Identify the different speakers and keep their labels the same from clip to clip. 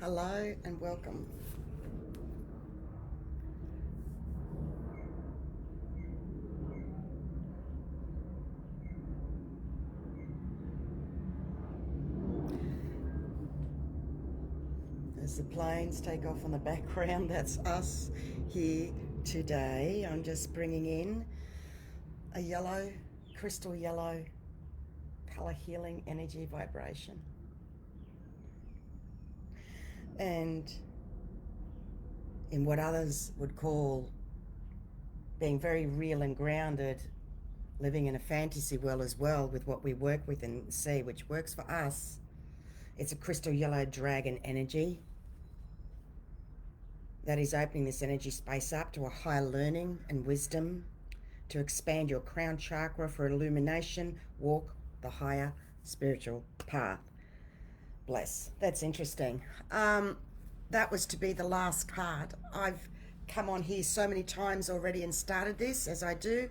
Speaker 1: Hello and welcome. As the planes take off in the background, that's us here today. I'm just bringing in a yellow, crystal yellow, color healing energy vibration. And in what others would call being very real and grounded, living in a fantasy world as well with what we work with and see, which works for us, it's a crystal yellow dragon energy that is opening this energy space up to a higher learning and wisdom, to expand your crown chakra for illumination, walk the higher spiritual path. Bless. That's interesting. That was to be the last card. I've come on here so many times already and started this, as I do.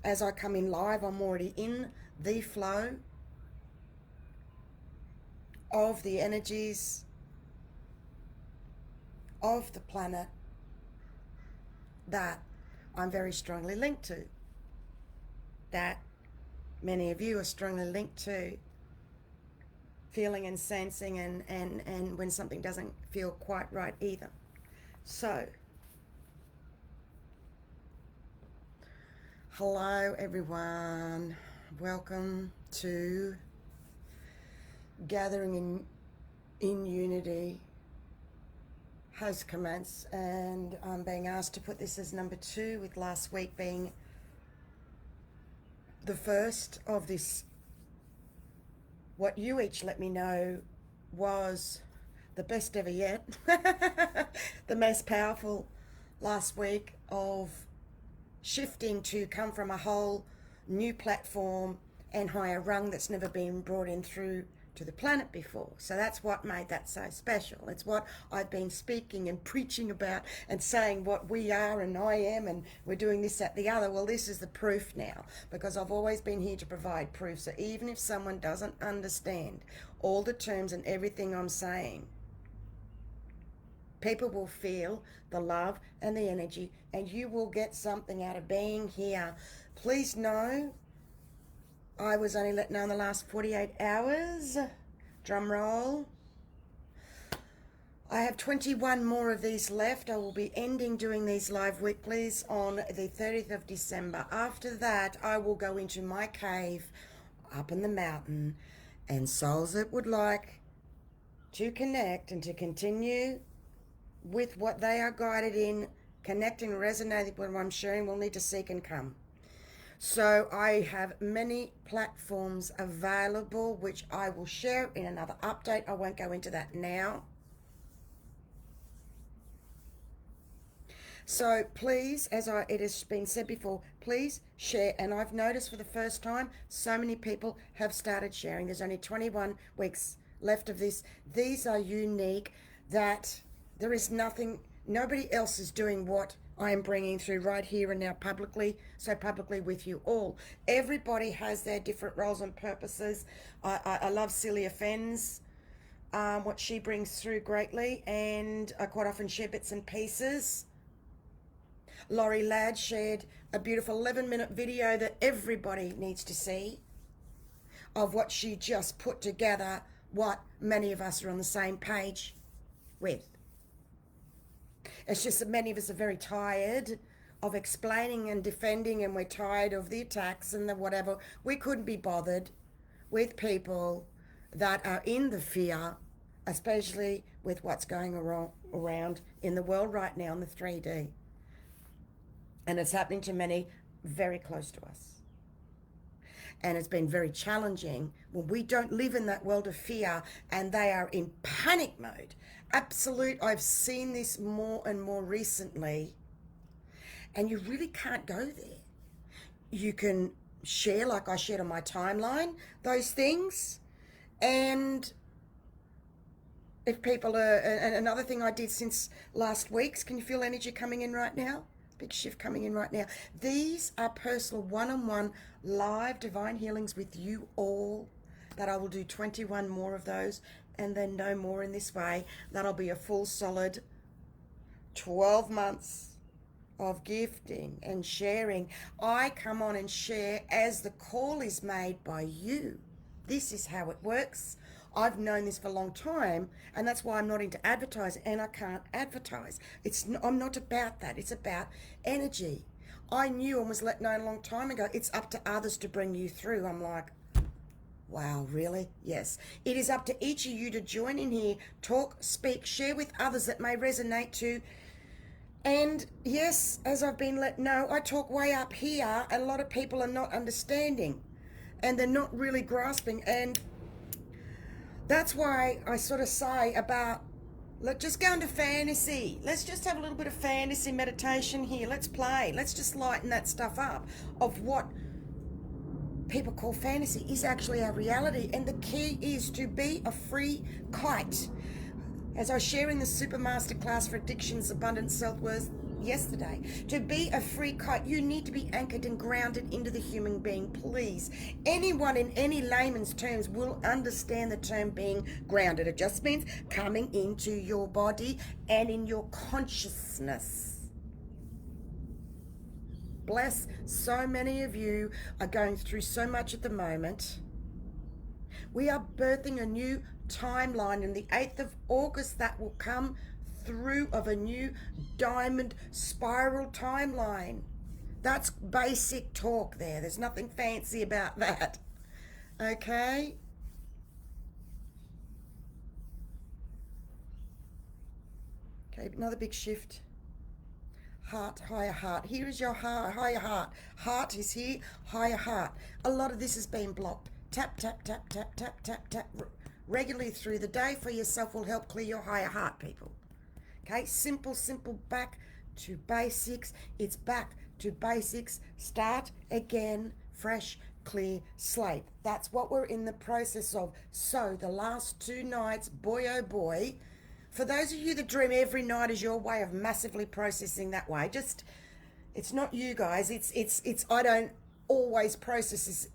Speaker 1: As I come in live, I'm already in the flow of the energies of the planet that I'm very strongly linked to, that many of you are strongly linked to, feeling and sensing and when something doesn't feel quite right either. So, hello everyone, welcome to Gathering in Unity has commenced, and I'm being asked to put this as number 2, with last week being the first of this, what you each let me know was the best ever yet, the most powerful last week of shifting to come from a whole new platform and higher rung that's never been brought in through to the planet before. So that's what made that so special. It's what I've been speaking and preaching about and saying what we are and I am and we're doing this, that, the other. Well, this is the proof now, because I've always been here to provide proof. So even if someone doesn't understand all the terms and everything I'm saying, people will feel the love and the energy, and you will get something out of being here. Please know, I was only let know in the last 48 hours, drum roll, I have 21 more of these left. I will be ending doing these live weeklies on the 30th of December. After that, I will go into my cave up in the mountain, and souls that would like to connect and to continue with what they are guided in, connecting and resonating with what I'm sharing, will need to seek and come. So I have many platforms available, which I will share in another update. I won't go into that now. So please, as it has been said before, please share. And I've noticed for the first time, so many people have started sharing. There's only 21 weeks left of this. These are unique, that there is nothing, nobody else is doing what I am bringing through right here and now publicly, so publicly with you all. Everybody has their different roles and purposes. I love Celia Fenn's, what she brings through greatly, and I quite often share bits and pieces. Laurie Ladd shared a beautiful 11-minute video that everybody needs to see of what she just put together, what many of us are on the same page with. It's just that many of us are very tired of explaining and defending, and we're tired of the attacks and the whatever. We couldn't be bothered with people that are in the fear, especially with what's going around in the world right now in the 3D. And it's happening to many very close to us. And it's been very challenging when we don't live in that world of fear and they are in panic mode. Absolute, I've seen this more and more recently, and you really can't go there. You can share, like I shared on my timeline, those things, and if people are, and another thing I did since last week's, can you feel energy coming in right now? Big shift coming in right now. These are personal one-on-one live divine healings with you all, that I will do 21 more of those and then no more in this way. That'll be a full solid 12 months of gifting and sharing. I come on and share as the call is made by you. This is how it works. I've known this for a long time, and that's why I'm not into advertising, and I can't advertise. I'm not about that. It's about energy. I knew and was let know a long time ago, it's up to others to bring you through. I'm like, wow, really? Yes. It is up to each of you to join in here, talk, speak, share with others that may resonate to. And yes, as I've been let know, I talk way up here, and a lot of people are not understanding, and they're not really grasping. And that's why I sort of say about, let's just go into fantasy. Let's just have a little bit of fantasy meditation here. Let's play. Let's just lighten that stuff up of what people call fantasy is actually our reality. And the key is to be a free kite. As I was sharing the Super Masterclass for Addictions, Abundance, Self-Worth yesterday, to be a free kite, you need to be anchored and grounded into the human being, please. Anyone in any layman's terms will understand the term being grounded. It just means coming into your body and in your consciousness. Bless, so many of you are going through so much at the moment. We are birthing a new timeline on the 8th of August that will come through of a new diamond spiral timeline. That's basic talk there. There's nothing fancy about that. Okay? Okay, another big shift. Heart, higher heart. Here is your heart, higher heart. Heart is here, higher heart. A lot of this has been blocked. Tap, tap, tap, tap, tap, tap, tap. Regularly through the day for yourself will help clear your higher heart, people. Okay, simple, back to basics. It's back to basics. Start again, fresh, clear slate. That's what we're in the process of. So the last 2 nights, boy oh boy, for those of you that dream every night is your way of massively processing that way, just, it's not you guys. It's I don't always process this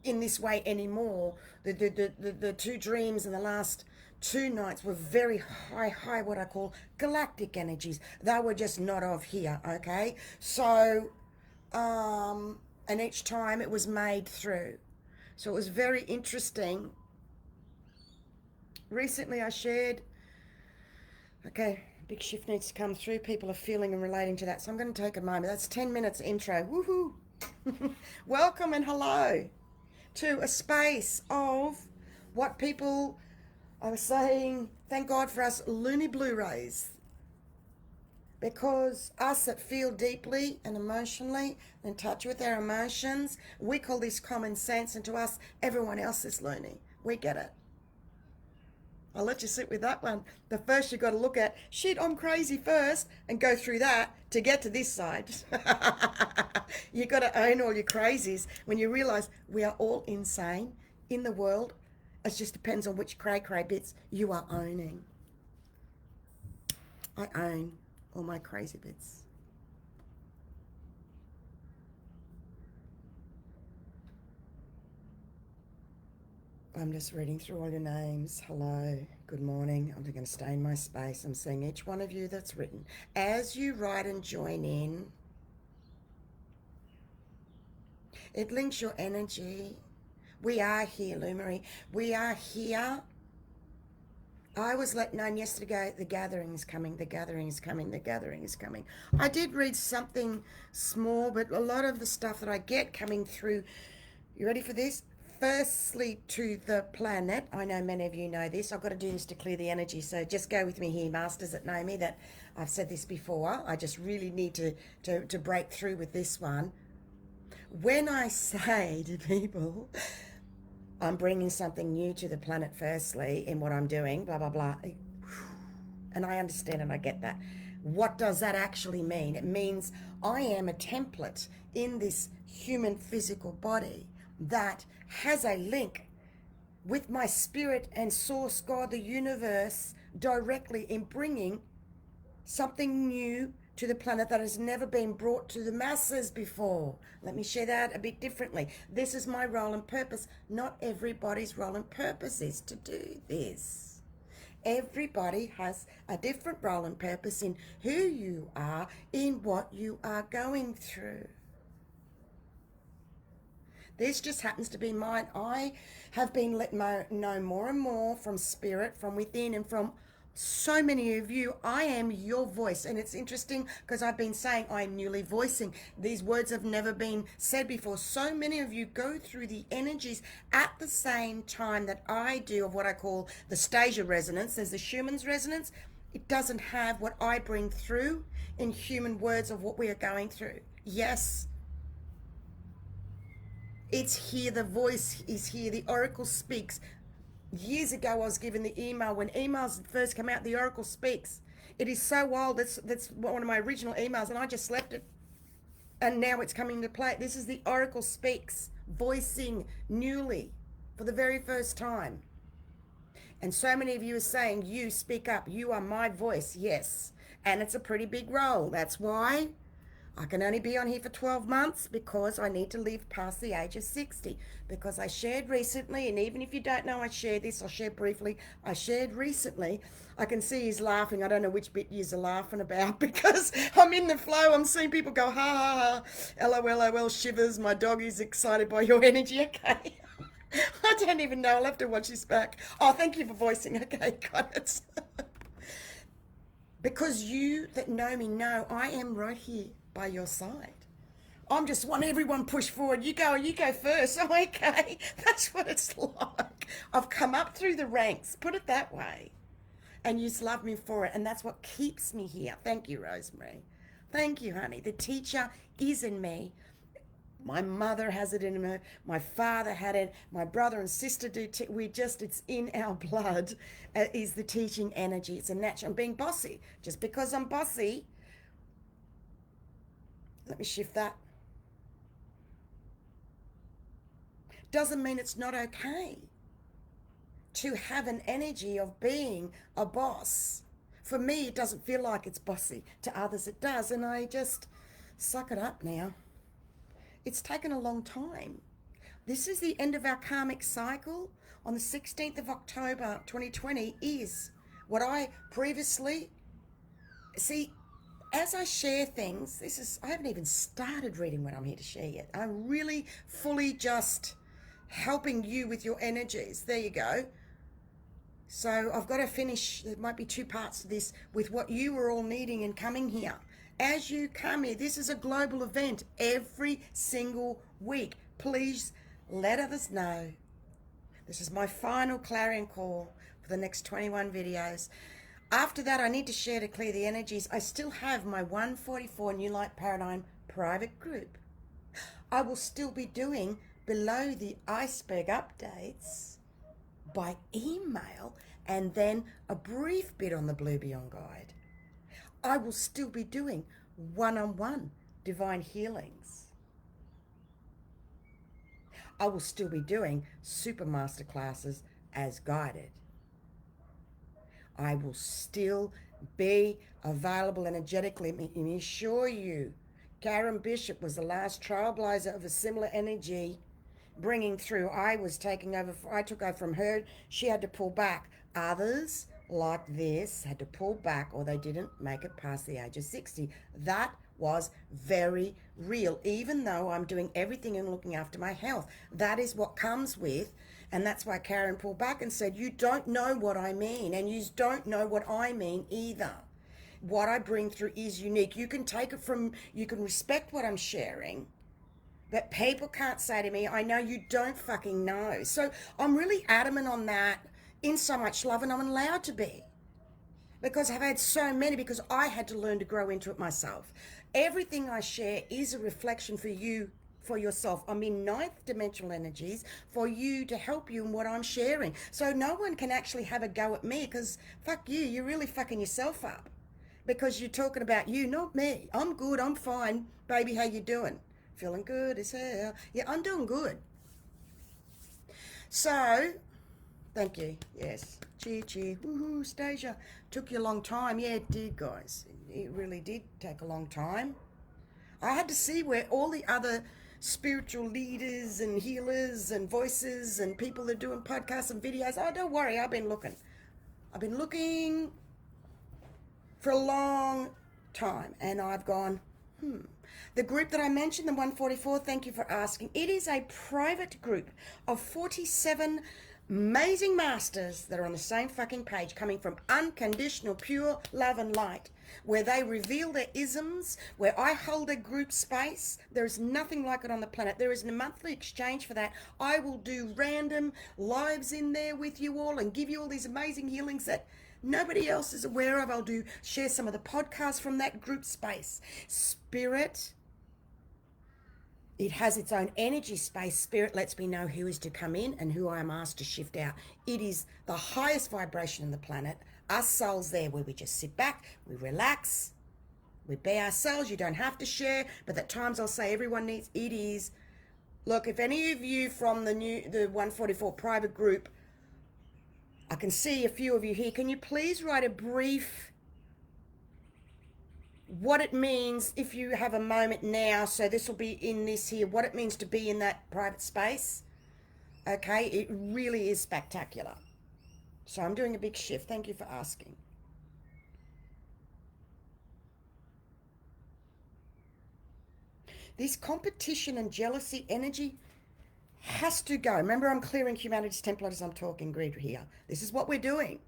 Speaker 1: in this way anymore. The 2 dreams in the last 2 nights were very high, what I call galactic energies. They were just not of here, okay? So, and each time it was made through. So it was very interesting. Recently I shared, okay, big shift needs to come through. People are feeling and relating to that. So I'm going to take a moment. That's 10 minutes intro. Woohoo! Welcome and hello to a space of what people are saying, thank God for us loony Blu-rays. Because us that feel deeply and emotionally in touch with our emotions, we call this common sense, and to us, everyone else is loony. We get it. I'll let you sit with that one. The first you've got to look at, shit, I'm crazy first, and go through that to get to this side. You've got to own all your crazies when you realize we are all insane in the world. It just depends on which cray-cray bits you are owning. I own all my crazy bits. I'm just reading through all your names. Hello, good morning. I'm going to stay in my space. I'm seeing each one of you that's written. As you write and join in, it links your energy. We are here, Lumery. We are here. I was let know yesterday, the gathering is coming, the gathering is coming, the gathering is coming. I did read something small, but a lot of the stuff that I get coming through, you ready for this? Firstly, to the planet. I know many of you know this. I've got to do this to clear the energy, so just go with me here, masters that know me, that I've said this before. I just really need to break through with this one. When I say to people, I'm bringing something new to the planet firstly in what I'm doing, blah, blah, blah, and I understand and I get that. What does that actually mean? It means I am a template in this human physical body that has a link with my spirit and source, God, the universe, directly in bringing something new to the planet that has never been brought to the masses before. Let me share that a bit differently. This is my role and purpose. Not everybody's role and purpose is to do this. Everybody has a different role and purpose in who you are, in what you are going through. This just happens to be mine. I have been let know more and more from spirit, from within, and from so many of you. I am your voice. And it's interesting because I've been saying I'm newly voicing. These words have never been said before. So many of you go through the energies at the same time that I do of what I call the Stasia resonance. There's the Schumann's resonance. It doesn't have what I bring through in human words of what we are going through. Yes, it's here. The voice is here. The oracle speaks. Years ago, I was given the email. When emails first come out, the oracle speaks. It is so wild. That's one of my original emails, and I just left it. And now it's coming to play. This is the oracle speaks, voicing newly for the very first time. And so many of you are saying, you speak up. You are my voice. Yes. And it's a pretty big role. That's why I can only be on here for 12 months, because I need to live past the age of 60. Because I shared recently, and even if you don't know I shared this, I'll share briefly. I shared recently, I can see he's laughing. I don't know which bit you're laughing about, because I'm in the flow. I'm seeing people go, ha, ha, ha, LOL, shivers. My dog is excited by your energy. Okay. I don't even know. I'll have to watch this back. Oh, thank you for voicing. Okay, got it. Because you that know me know I am right here by your side. I'm just want everyone push forward. You go first. Oh, okay. That's what it's like. I've come up through the ranks, put it that way. And you love me for it. And that's what keeps me here. Thank you, Rosemary. Thank you, honey. The teacher is in me. My mother has it in her. My father had it. My brother and sister do. It's in our blood, is the teaching energy. It's a natural. I'm being bossy. Just because I'm bossy, let me shift that, doesn't mean it's not okay to have an energy of being a boss. For me, it doesn't feel like it's bossy. To others, it does. And I just suck it up now. It's taken a long time. This is the end of our karmic cycle. On the 16th of October 2020 is what I previously... See, as I share things, I haven't even started reading what I'm here to share yet. I'm really fully just helping you with your energies. There you go. So I've got to finish, there might be 2 parts to this, with what you are all needing and coming here. As you come here, this is a global event every single week. Please let others know. This is my final clarion call for the next 21 videos. After that, I need to share to clear the energies. I still have my 144 New Light Paradigm private group. I will still be doing below the iceberg updates by email, and then a brief bit on the BlueBeyondGuide. I will still be doing one-on-one divine healings. I will still be doing super masterclasses as guided. I will still be available energetically. Let me assure you, Karen Bishop was the last trailblazer of a similar energy bringing through. I took over from her. She had to pull back. Others, like this, had to pull back, or they didn't make it past the age of 60. That was very real, even though I'm doing everything and looking after my health. That is what comes with, and that's why Karen pulled back and said, you don't know what I mean, and you don't know what I mean either. What I bring through is unique. You can take it from, you can respect what I'm sharing, but people can't say to me, I know you don't fucking know. So I'm really adamant on that, in so much love, and I'm allowed to be. Because I've had so many, because I had to learn to grow into it myself. Everything I share is a reflection for you, for yourself. I'm in 9th dimensional energies for you, to help you in what I'm sharing. So no one can actually have a go at me, because fuck you, you're really fucking yourself up. Because you're talking about you, not me. I'm good, I'm fine. Baby, how you doing? Feeling good as hell. Yeah, I'm doing good. So, thank you. Yes. Cheer. Woohoo, Stasia. Took you a long time. Yeah, it did, guys. It really did take a long time. I had to see where all the other spiritual leaders and healers and voices and people that are doing podcasts and videos, oh, don't worry, I've been looking. I've been looking for a long time, and I've gone, The group that I mentioned, the 144, thank you for asking. It is a private group of 47 amazing masters that are on the same fucking page, coming from unconditional, pure love and light, where they reveal their isms, where I hold a group space. There is nothing like it on the planet. There is a monthly exchange for that. I will do random lives in there with you all and give you all these amazing healings that nobody else is aware of. I'll share some of the podcasts from that group space. Spirit, it has its own energy space. Spirit lets me know who is to come in and who I am asked to shift out. It is the highest vibration on the planet. Us souls there, where we just sit back, we relax, we be ourselves. You don't have to share, but at times I'll say everyone needs. It is. Look, if any of you from the 144 private group, I can see a few of you here. Can you please write a brief what it means, if you have a moment now, so this will be in this here, what it means to be in that private space. Okay, it really is spectacular. So I'm doing a big shift. Thank you for asking. This competition and jealousy energy has to go. Remember, I'm clearing humanity's template as I'm talking grid here. This is what we're doing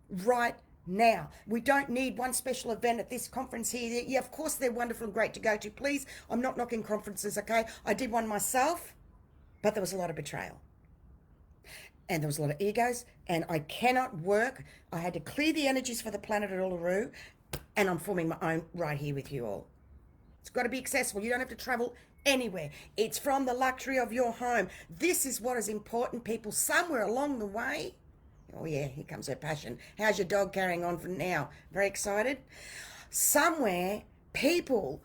Speaker 1: right now. We don't need one special event at this conference here. Yeah, of course they're wonderful and great to go to. Please, I'm not knocking conferences, okay? I did one myself, but there was a lot of betrayal. And there was a lot of egos, and I cannot work. I had to clear the energies for the planet at Uluru, and I'm forming my own right here with you all. It's got to be accessible. You don't have to travel anywhere. It's from the luxury of your home. This is what is important, people. Somewhere along the way, oh yeah, here comes her passion. How's your dog carrying on for now? Very excited? Somewhere, people,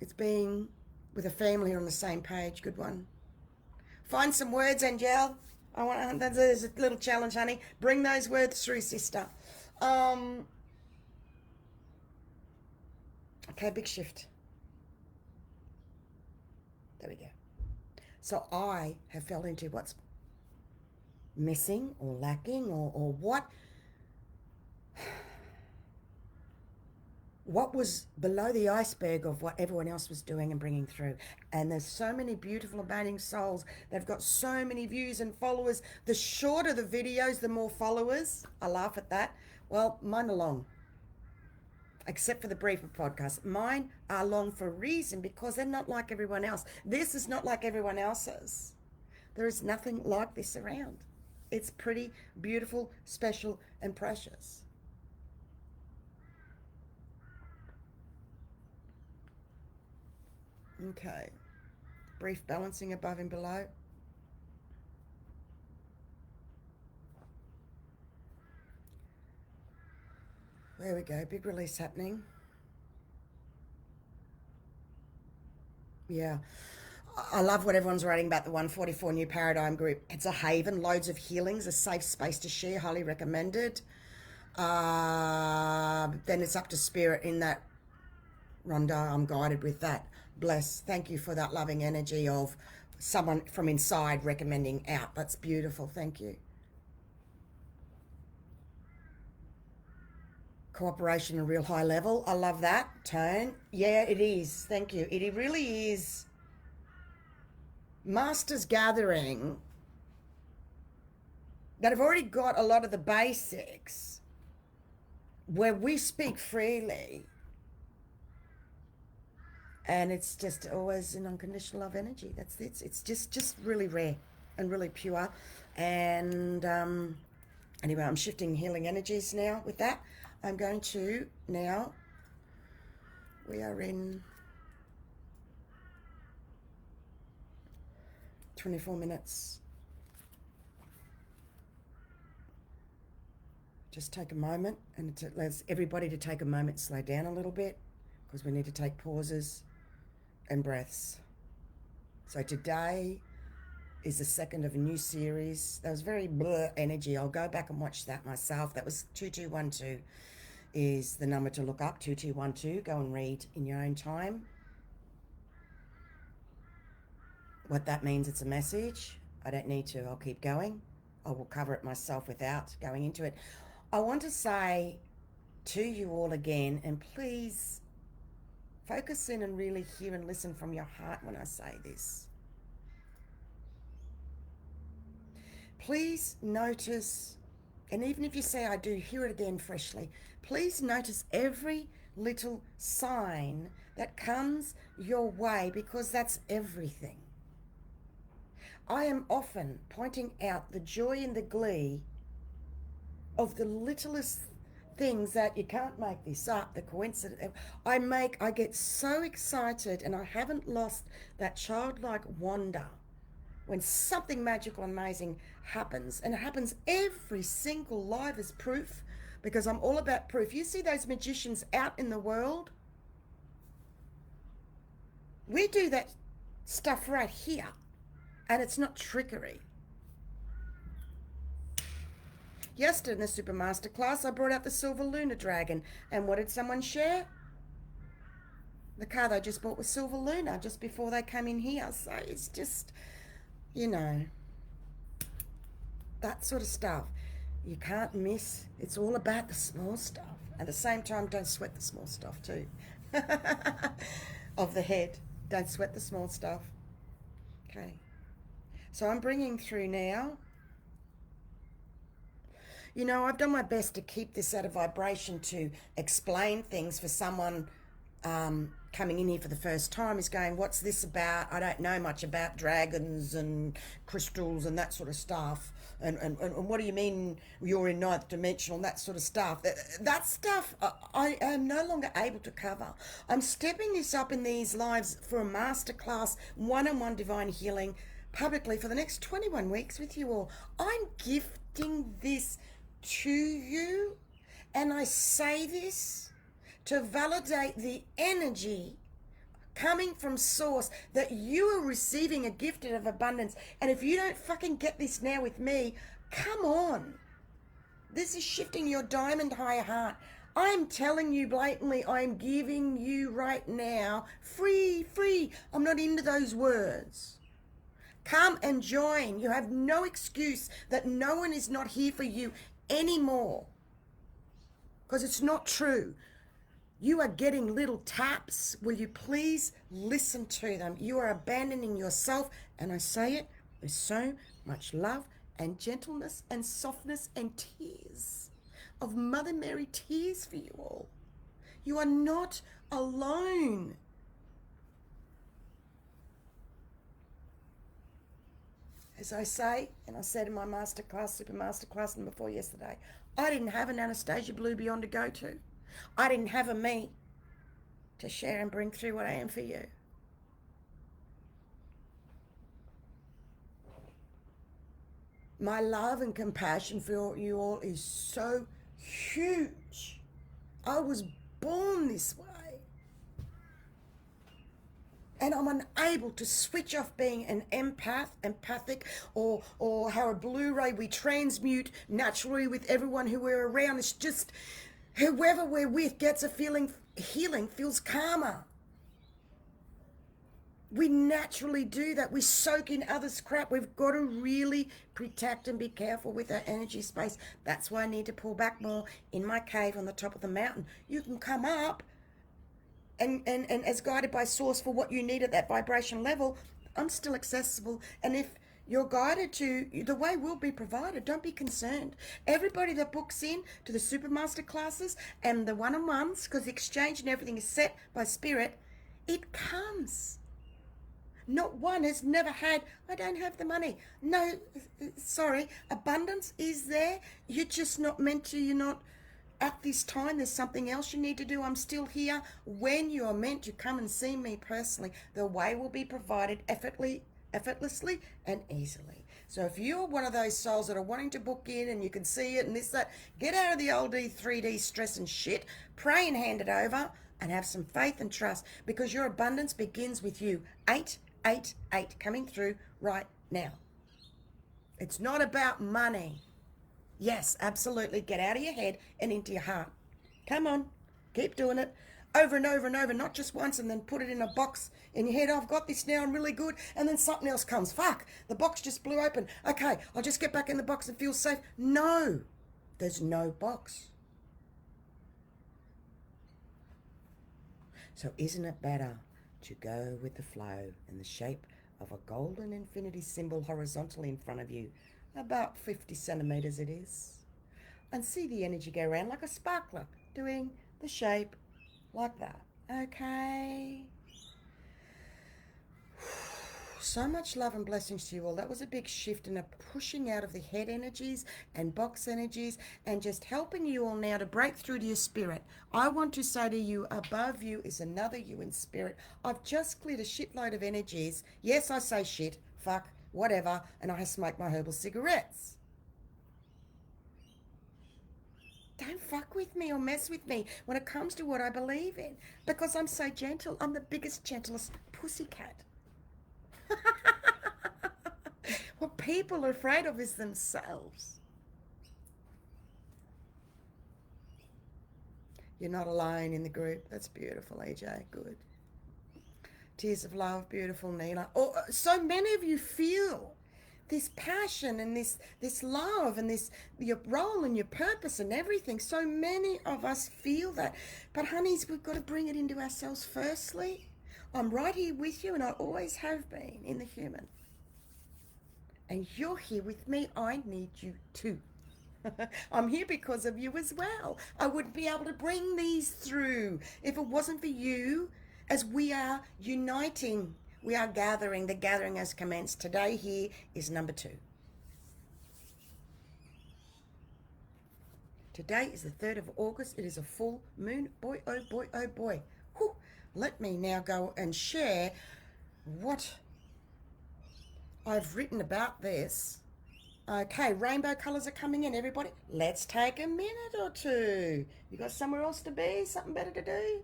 Speaker 1: it's being with a family on the same page. Good one. Find some words, Angel. There's a little challenge, honey. Bring those words through, sister. Okay, big shift. There we go. So I have fell into what's missing or lacking or what was below the iceberg of what everyone else was doing and bringing through. And there's so many beautiful, abiding souls. They've got so many views and followers. The shorter the videos, the more followers. I laugh at that. Well, mine are long, except for the briefer podcast. Mine are long for a reason, because they're not like everyone else. This is not like everyone else's. There is nothing like this around. It's pretty beautiful, special, and precious. Okay. Brief balancing above and below. There we go. Big release happening. Yeah. I love what everyone's writing about the 144 New Paradigm Group. It's a haven, loads of healings, a safe space to share, highly recommended. Then it's up to spirit in that. Rhonda, I'm guided with that. Bless. Thank you for that loving energy of someone from inside recommending out. That's beautiful. Thank you. Cooperation at a real high level. I love that tone. Yeah, it is. Thank you. It really is. Masters gathering that have already got a lot of the basics, where we speak freely, and it's just always an unconditional love energy. That's it. It's just really rare and really pure. And anyway, I'm shifting healing energies now with that. I'm going to now, we are in 24 minutes. Just take a moment, and it allows everybody to take a moment, slow down a little bit, because we need to take pauses and breaths. So today is the second of a new series. That was very blur energy. I'll go back and watch that myself. That was 2212 is the number to look up, 2212. Go and read in your own time what that means. It's a message. I don't need to. I'll keep going. I will cover it myself without going into it. I want to say to you all again, and please focus in and really hear and listen from your heart when I say this. Please notice, and even if you say I do, hear it again freshly. Please notice every little sign that comes your way, because that's everything. I am often pointing out the joy and the glee of the littlest things that you can't make this up, the coincidence. I get so excited, and I haven't lost that childlike wonder when something magical and amazing happens, and it happens every single live as proof, because I'm all about proof. You see those magicians out in the world? We do that stuff right here, and it's not trickery. Yesterday in the Super Masterclass, I brought out the Silver Lunar Dragon, and what did someone share? The car they just bought was Silver Lunar just before they came in here. So it's just, you know, that sort of stuff you can't miss. It's all about the small stuff. At the same time, don't sweat the small stuff too. Of the head. Don't sweat the small stuff. Okay. So I'm bringing through now. You know, I've done my best to keep this at a vibration to explain things for someone coming in here for the first time is going, what's this about? I don't know much about dragons and crystals and that sort of stuff. And what do you mean you're in ninth dimensional, that sort of stuff? That stuff I am no longer able to cover. I'm stepping this up in these lives for a masterclass, one-on-one divine healing publicly for the next 21 weeks with you all. I'm gifting this to you, and I say this to validate the energy coming from source that you are receiving a gift of abundance. And if you don't fucking get this now with me, come on. This is shifting your diamond higher heart. I'm telling you blatantly, I'm giving you right now free. I'm not into those words. Come and join. You have no excuse that no one is not here for you anymore, because it's not true. You are getting little taps. Will you please listen to them? You are abandoning yourself, and I say it with so much love and gentleness and softness and tears of Mother Mary tears for you all. You are not alone. As I say, and I said in my masterclass, super masterclass, and before yesterday, I didn't have an Anastasia Blue Beyond to go to. I didn't have a me to share and bring through what I am for you. My love and compassion for you all is so huge. I was born this way. And I'm unable to switch off being an empathic, or how a Blu-ray we transmute naturally with everyone who we're around. It's just whoever we're with gets a feeling, healing, feels calmer. We naturally do that. We soak in others' crap. We've got to really protect and be careful with our energy space. That's why I need to pull back more in my cave on the top of the mountain. You can come up and as guided by source for what you need at that vibration level. I'm still accessible. And if you're guided to, the way will be provided. Don't be concerned. Everybody that books in to the Super Master classes and the one-on-ones, because the exchange and everything is set by spirit, it comes. Not one has never had, I don't have the money. No, sorry, abundance is there. You're just not meant to, you're not at this time. There's something else you need to do. I'm still here. When you are meant to come and see me personally, the way will be provided effortlessly and easily. So if you're one of those souls that are wanting to book in and you can see it and this, that, get out of the old 3D stress and shit, pray and hand it over, and have some faith and trust, because your abundance begins with you. 888 coming through right now. It's not about money. Yes, absolutely. Get out of your head and into your heart. Come on, keep doing it. over and over and over, not just once, and then put it in a box in your head. I've got this now, I'm really good. And then something else comes. Fuck, the box just blew open. Okay, I'll just get back in the box and feel safe. No, there's no box. So isn't it better to go with the flow in the shape of a golden infinity symbol horizontally in front of you, about 50 centimeters it is, and see the energy go around like a sparkler, doing the shape like that. Okay. So much love and blessings to you all. That was a big shift and a pushing out of the head energies and box energies and just helping you all now to break through to your spirit. I want to say to you, above you is another you in spirit. I've just cleared a shitload of energies. Yes, I say shit, fuck, whatever, and I smoke my herbal cigarettes. Don't fuck with me or mess with me when it comes to what I believe in, because I'm so gentle. I'm the biggest, gentlest pussycat. What people are afraid of is themselves. You're not alone in the group. That's beautiful, EJ. Good. Tears of love, beautiful, Neela. Oh, so many of you feel this passion and this love and this, your role and your purpose and everything. So many of us feel that. But honeys, we've got to bring it into ourselves firstly. I'm right here with you, and I always have been in the human. And you're here with me. I need you too. I'm here because of you as well. I wouldn't be able to bring these through if it wasn't for you. As we are uniting, we are gathering. The gathering has commenced. Today here is number 2. Today is the 3rd of August. It is a full moon. Boy, oh boy, oh boy. Whew. Let me now go and share what I've written about this. Okay, rainbow colours are coming in, everybody. Let's take a minute or two. You got somewhere else to be? Something better to do?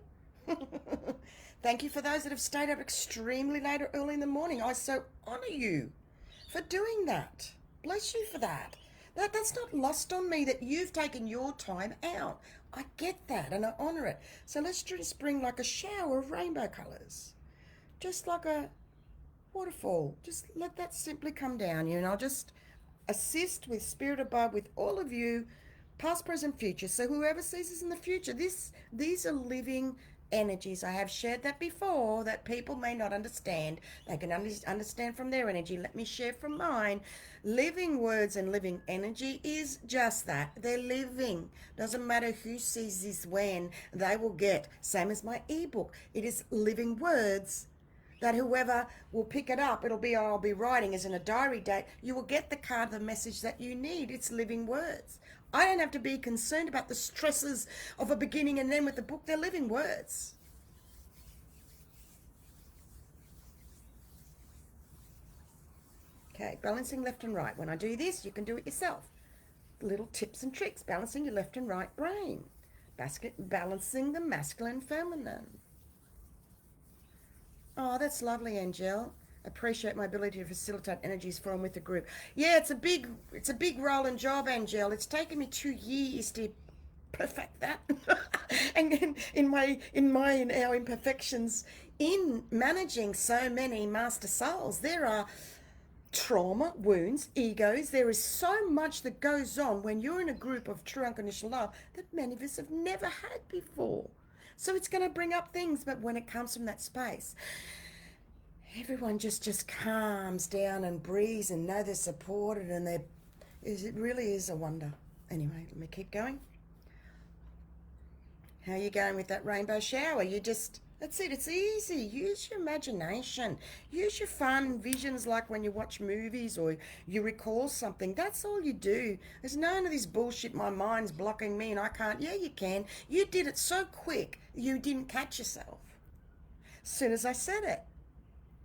Speaker 1: Thank you for those that have stayed up extremely late or early in the morning. I so honour you for doing that. Bless you for that. That's not lost on me that you've taken your time out. I get that and I honour it. So let's just bring like a shower of rainbow colours. Just like a waterfall. Just let that simply come down you, and I'll just assist with spirit above with all of you, past, present, future. So whoever sees this in the future, these are living energies. I have shared that before, that people may not understand. They can understand from their energy. Let me share from mine. Living words and living energy is just that. They're living. Doesn't matter who sees this when, they will get. Same as my ebook. It is living words that whoever will pick it up, it'll be, I'll be writing as in a diary date, you will get the card, the message that you need. It's living words. I don't have to be concerned about the stresses of a beginning and end with the book. They're living words. Okay, balancing left and right. When I do this, you can do it yourself. Little tips and tricks. Balancing your left and right brain. Balancing the masculine and feminine. Oh, that's lovely, Angel. Appreciate my ability to facilitate energies for and with the group. Yeah, it's a big role and job, Angel. It's taken me 2 years to perfect that. And in our imperfections in managing so many master souls, there are trauma, wounds, egos. There is so much that goes on when you're in a group of true unconditional love that many of us have never had before. So it's going to bring up things, but when it comes from that space, everyone just calms down and breathes and know they're supported, and it really is a wonder. Anyway, let me keep going. How are you going with that rainbow shower? That's it, it's easy. Use your imagination. Use your fun visions, like when you watch movies or you recall something. That's all you do. There's none of this bullshit, my mind's blocking me and I can't. Yeah, you can. You did it so quick, you didn't catch yourself. As soon as I said it.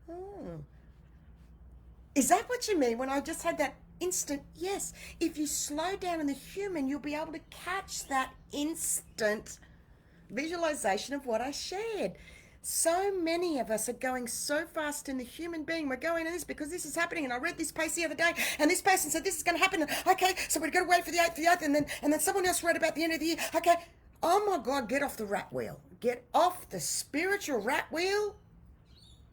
Speaker 1: Oh. Is that what you mean when I just had that instant? Yes. If you slow down in the human, you'll be able to catch that instant visualization of what I shared. So many of us are going so fast in the human being. We're going to this because this is happening, and I read this post the other day, and this person said this is going to happen. Okay, so we've got to wait for the 8th, and then someone else wrote about the end of the year. Okay, oh my God, get off the rat wheel. Get off the spiritual rat wheel,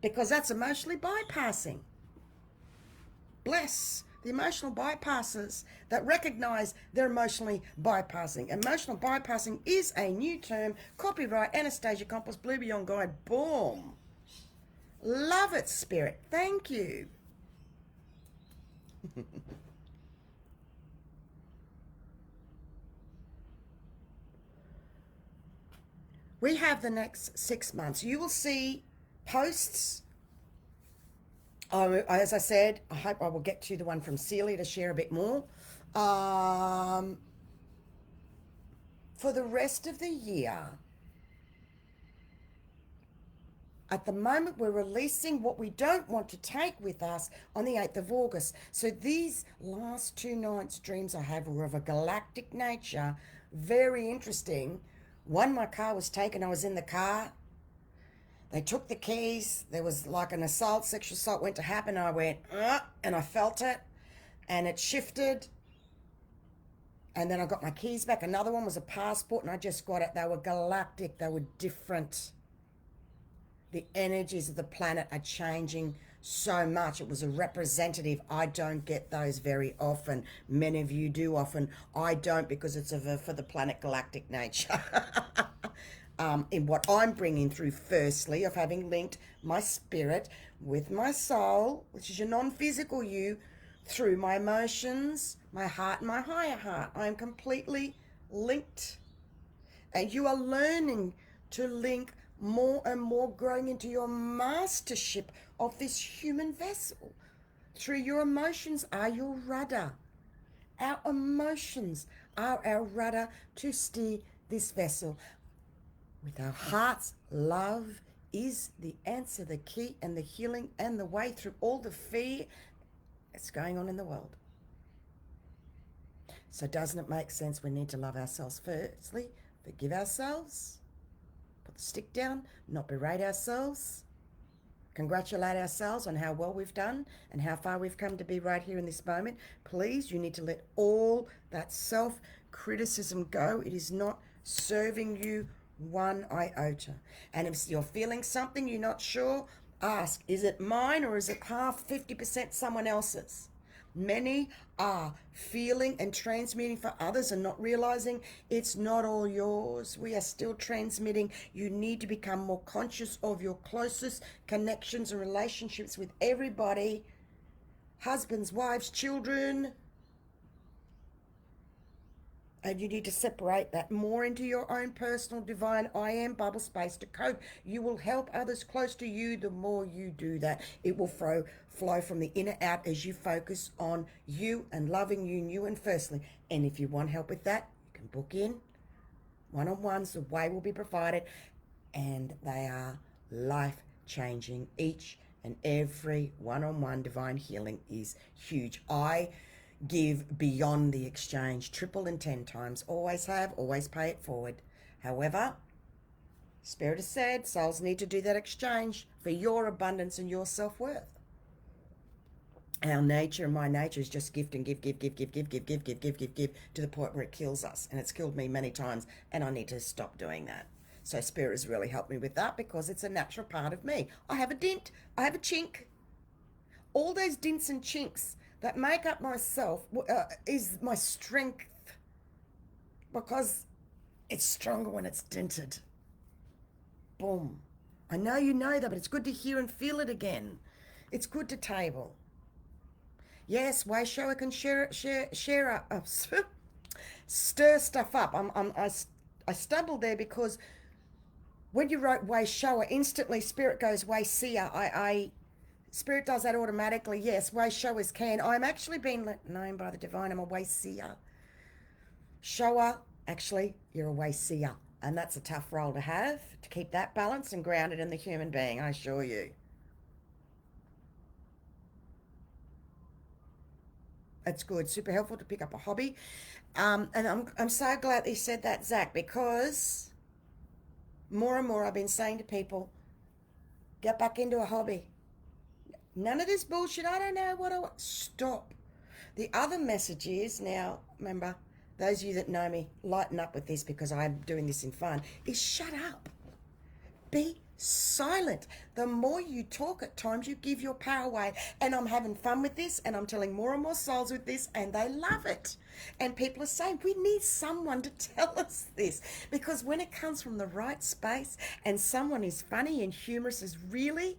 Speaker 1: because that's emotionally bypassing. Bless the emotional bypassers that recognize they're emotionally bypassing. Emotional bypassing is a new term. Copyright AnastaciaKompos, BlueBeyondGuide. Boom. Love it, Spirit. Thank you. We have the next 6 months. You will see posts. As I said, I hope I will get to the one from Celia to share a bit more. For the rest of the year, at the moment, we're releasing what we don't want to take with us on the 8th of August. So these last 2 nights' dreams I have were of a galactic nature. Very interesting. One, my car was taken. I was in the car. They took the keys. There was like an assault, sexual assault went to happen. I went, and I felt it, and it shifted. And then I got my keys back. Another one was a passport, and I just got it. They were galactic. They were different. The energies of the planet are changing so much. It was a representative. I don't get those very often. Many of you do often. I don't, because it's for the planet galactic nature. In what I'm bringing through, firstly, of having linked my spirit with my soul, which is your non-physical you, through my emotions, my heart, and my higher heart. I am completely linked. And you are learning to link more and more, growing into your mastership of this human vessel. Through your emotions are your rudder. Our emotions are our rudder to steer this vessel. With our hearts, love is the answer, the key, and the healing, and the way through all the fear that's going on in the world. So doesn't it make sense we need to love ourselves firstly, forgive ourselves, put the stick down, not berate ourselves, congratulate ourselves on how well we've done and how far we've come to be right here in this moment. Please, you need to let all that self-criticism go. It is not serving you one iota. And if you're feeling something you're not sure, ask, is it mine or is it half, 50% someone else's? Many are feeling and transmitting for others and not realizing it's not all yours. We are still transmitting. You need to become more conscious of your closest connections and relationships with everybody. Husbands, wives, children. And you need to separate that more into your own personal divine I am bubble space to cope. You will help others close to you the more you do that. It will flow from the inner out as you focus on you and loving you and firstly. And if you want help with that, you can book in one-on-ones. The way will be provided, and they are life-changing. Each and every one-on-one divine healing is huge. I give beyond the exchange, triple and 10 times. Always have, always pay it forward. However, Spirit has said souls need to do that exchange for your abundance and your self-worth. Our nature and my nature is just gift and give to the point where it kills us. And it's killed me many times, and I need to stop doing that. So Spirit has really helped me with that, because it's a natural part of me. I have a dint, I have a chink. All those dints and chinks that make up myself is my strength, because it's stronger when it's dented. Boom. I know you know that, but it's good to hear and feel it again. It's good to table. Yes, Wayshower can share up, stir stuff up. I stumbled there because when you wrote Wayshower, instantly Spirit goes Wayseer. Spirit does that automatically. Yes, way showers can. I'm actually being known by the divine. I'm a way seer. Shower, actually, you're a way seer. And that's a tough role to have, to keep that balanced and grounded in the human being, I assure you. It's good. Super helpful to pick up a hobby. And I'm so glad that you said that, Zach, because more and more I've been saying to people, get back into a hobby. None of this bullshit, I don't know what I want. Stop. The other message is, now, remember, those of you that know me, lighten up with this because I'm doing this in fun, is shut up. Be silent. The more you talk, at times you give your power away. And I'm having fun with this, and I'm telling more and more souls with this, and they love it. And people are saying, we need someone to tell us this. Because when it comes from the right space and someone is funny and humorous, is really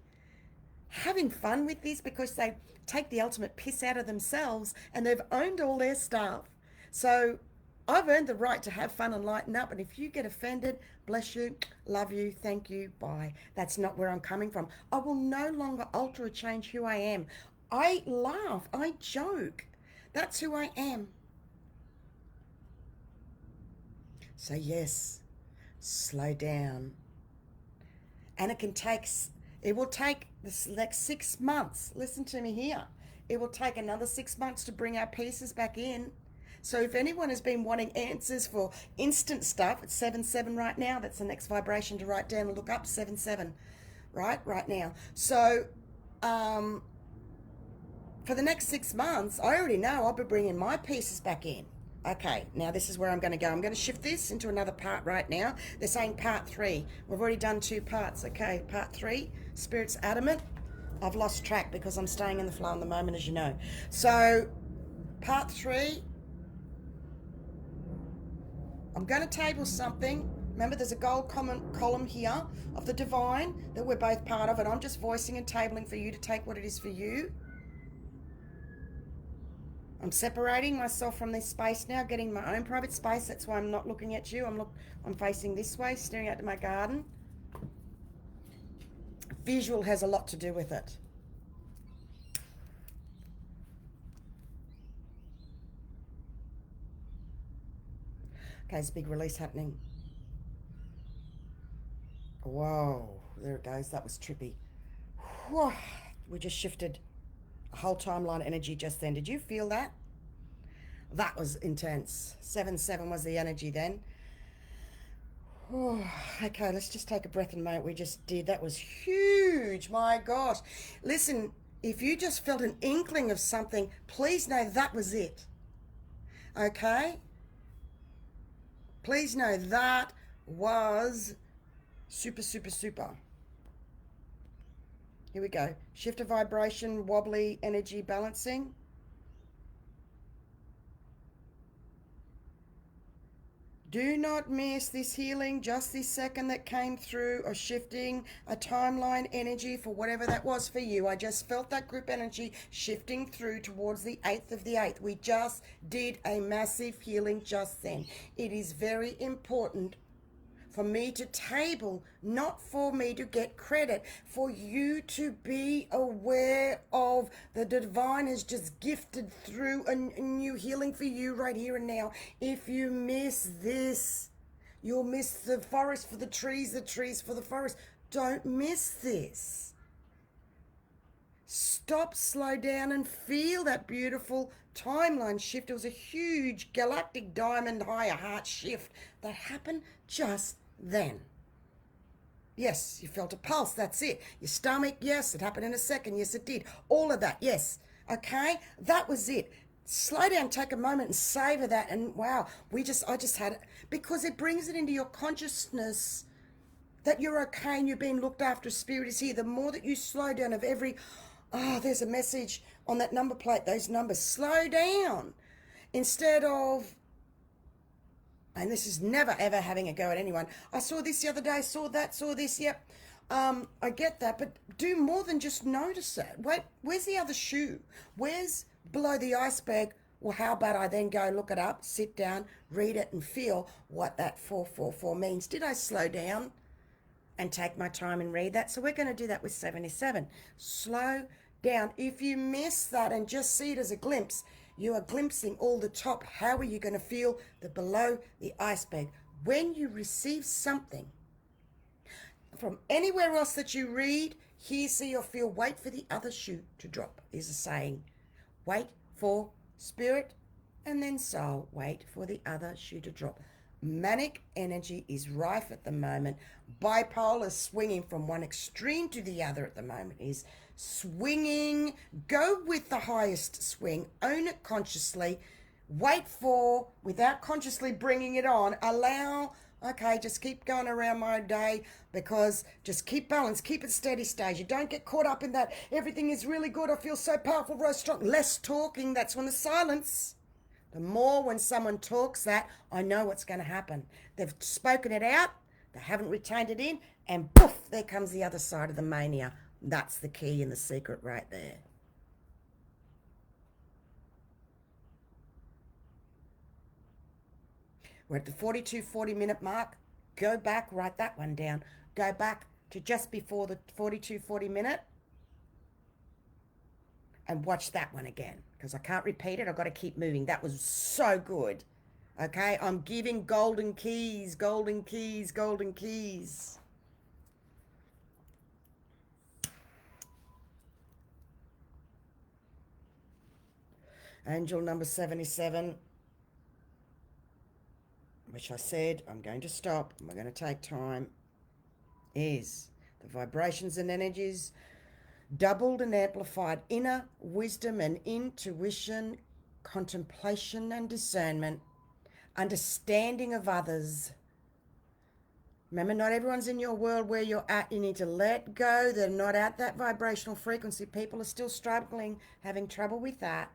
Speaker 1: having fun with this, because they take the ultimate piss out of themselves and they've owned all their stuff. So I've earned the right to have fun and lighten up. And if you get offended, bless you, love you, thank you, bye. That's not where I'm coming from. I will no longer alter or change who I am. I laugh, I joke. That's who I am. So yes, slow down. And it will take this next 6 months. Listen to me here. It will take another 6 months to bring our pieces back in. So if anyone has been wanting answers for instant stuff, it's 7-7 right now. That's the next vibration to write down and look up, 7-7, right now. So for the next 6 months, I already know I'll be bringing my pieces back in. Okay, now this is where I'm going to go. I'm going to shift this into another part right now. They're saying part 3. We've already done 2 parts. Okay, part 3, Spirit's adamant. I've lost track because I'm staying in the flow in the moment, as you know. So part 3, I'm going to table something. Remember, there's a gold column here of the divine that we're both part of, and I'm just voicing and tabling for you to take what it is for you. I'm separating myself from this space now, getting my own private space. That's why I'm not looking at you. I'm facing this way, staring out to my garden. Visual has a lot to do with it. Okay, there's a big release happening. Whoa, there it goes. That was trippy. Whew, we just shifted a whole timeline energy just then. Did you feel that? That was intense. 7-7 was the energy then. Oh, okay, let's just take a breath in a moment. We just did. That was huge. My gosh. Listen, if you just felt an inkling of something, please know that was it. Okay? Please know that was super, super, super. Here we go. Shift of vibration, wobbly energy balancing. Do not miss this healing, just this second that came through, or shifting a timeline energy for whatever that was for you. I just felt that group energy shifting through towards the 8th of the 8th. We just did a massive healing just then. It is very important for me to table, not for me to get credit, for you to be aware of the divine has just gifted through a new healing for you right here and now. If you miss this, you'll miss the forest for the trees for the forest. Don't miss this. Stop, slow down, and feel that beautiful timeline shift. It was a huge galactic diamond higher heart shift that happened just then. Yes, you felt a pulse, that's it. Your stomach, yes, it happened in a second. Yes, it did. All of that, yes. Okay, that was it. Slow down, take a moment and savor that. And wow, I just had it, because it brings it into your consciousness that you're okay and you're being looked after. Spirit is here. The more that you slow down of every, there's a message on that number plate, those numbers. Slow down instead of, and this is never ever having a go at anyone. I saw this the other day, saw that, saw this, yep. I get that, but do more than just notice it. Wait, where's the other shoe? Where's below the iceberg? Well, how about I then go look it up, sit down, read it, and feel what that 444 means. Did I slow down and take my time and read that? So we're going to do that with 77. Slow down. If you miss that and just see it as a glimpse, you are glimpsing all the top. How are you going to feel the below the iceberg? When you receive something from anywhere else that you read, hear, see, or feel, wait for the other shoe to drop, is a saying. Wait for spirit and then soul. Wait for the other shoe to drop. Manic energy is rife at the moment. Bipolar, swinging from one extreme to the other at the moment, is swinging. Go with the highest swing. Own it consciously. Wait for, without consciously bringing it on, allow Okay, just keep going around my day, because just keep balance, keep it steady stage. You don't get caught up in that everything is really good, I feel so powerful, very strong. Less talking, that's when the silence. The more when someone talks that, I know what's going to happen. They've spoken it out, they haven't retained it in, and poof, there comes the other side of the mania. That's the key and the secret right there. We're at the 42-40 minute mark. Go back, write that one down. Go back to just before the 42-40 minute and watch that one again, because I can't repeat it. I've got to keep moving. That was so good. Okay, I'm giving golden keys, golden keys, golden keys. Angel number 77, which I said I'm going to stop, we're going to take time, is the vibrations and energies doubled and amplified inner wisdom and intuition, contemplation and discernment, understanding of others. Remember, not everyone's in your world where you're at. You need to let go. They're not at that vibrational frequency. People are still struggling, having trouble with that.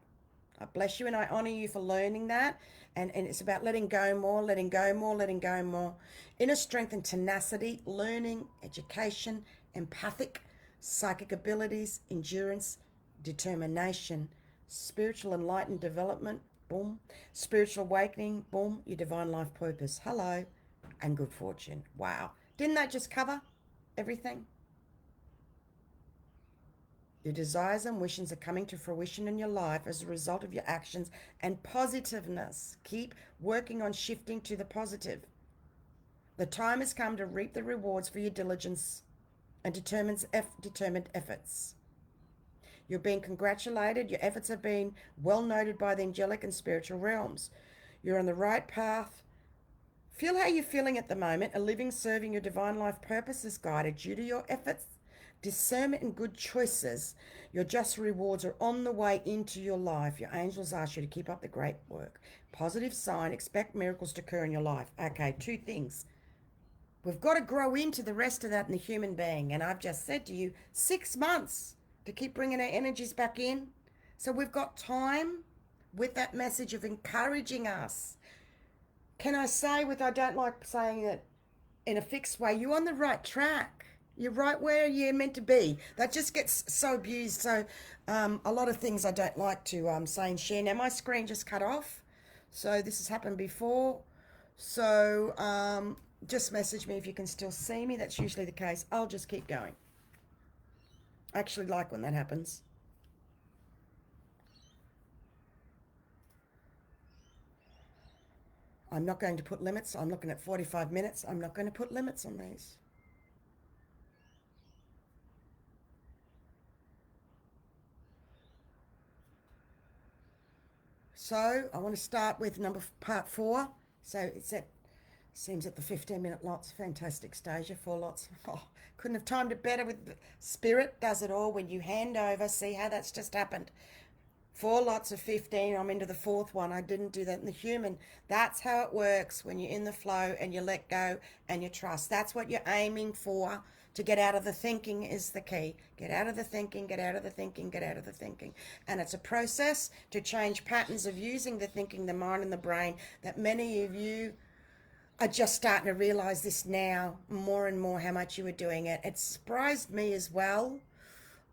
Speaker 1: I bless you and I honor you for learning that. And it's about letting go more, letting go more, letting go more. Inner strength and tenacity, learning, education, empathic, psychic abilities, endurance, determination, spiritual enlightened development, boom. Spiritual awakening, boom. Your divine life purpose, hello. And good fortune, wow. Didn't that just cover everything? Your desires and wishes are coming to fruition in your life as a result of your actions and positiveness. Keep working on shifting to the positive. The time has come to reap the rewards for your diligence and determined efforts. You're being congratulated. Your efforts have been well noted by the angelic and spiritual realms. You're on the right path. Feel how you're feeling at the moment. A living, serving your divine life purpose is guided due to your efforts, discernment, and good choices. Your just rewards are on the way into your life. Your angels ask you to keep up the great work. Positive sign, expect miracles to occur in your life. Okay, two things. We've got to grow into the rest of that in the human being. And I've just said to you, 6 months to keep bringing our energies back in. So we've got time with that message of encouraging us. Can I say, I don't like saying it in a fixed way, you're on the right track. You're right where you're meant to be. That just gets so abused. So a lot of things I don't like to say and share. Now my screen just cut off. So this has happened before. So just message me if you can still see me. That's usually the case. I'll just keep going. I actually like when that happens. I'm not going to put limits. I'm looking at 45 minutes. I'm not going to put limits on these. So I want to start with part 4. So it's seems at the 15-minute lots. Fantastic stage of 4 lots. Oh, couldn't have timed it better. With Spirit does it all. When you hand over, see how that's just happened. 4 lots of 15. I'm into the 4th one. I didn't do that in the human. That's how it works when you're in the flow and you let go and you trust. That's what you're aiming for. To get out of the thinking is the key. Get out of the thinking, get out of the thinking, get out of the thinking. And it's a process to change patterns of using the thinking, the mind and the brain, that many of you are just starting to realize this now more and more, how much you were doing it. It surprised me as well.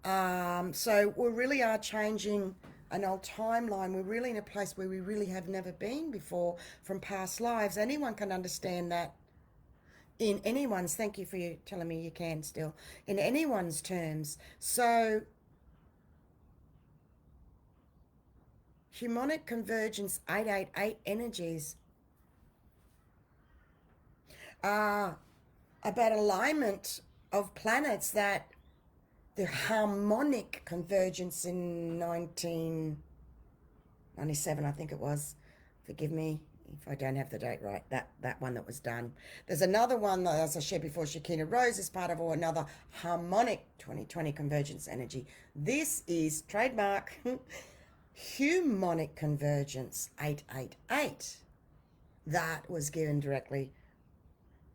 Speaker 1: So we really are changing an old timeline. We're really in a place where we really have never been before from past lives. Anyone can understand that in anyone's, thank you for you telling me you can still, in anyone's terms. So harmonic convergence 888 energies are about alignment of planets, that the harmonic convergence in 1997, I think it was, forgive me if I don't have the date right, that one that was done. There's another one that, as I shared before, Shakina Rose is part of, or another harmonic 2020 convergence energy. This is trademark harmonic convergence 888. That was given directly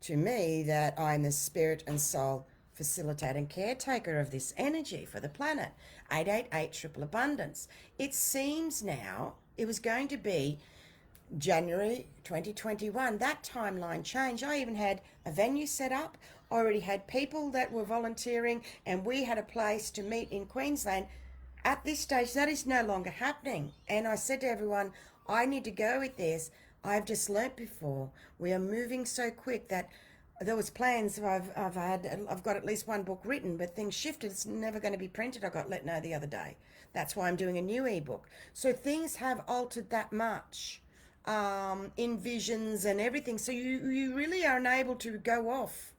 Speaker 1: to me that I'm the spirit and soul facilitator and caretaker of this energy for the planet. 888 triple abundance. It seems now it was going to be January 2021. That timeline changed. I even had a venue set up. I already had people that were volunteering, and we had a place to meet in Queensland. At this stage, that is no longer happening. And I said to everyone, I need to go with this. I've just learnt before. We are moving so quick that there was plans. I've got at least one book written, but things shifted. It's never going to be printed. I got let know the other day. That's why I'm doing a new ebook. So things have altered that much in visions and everything. So you really are unable to go off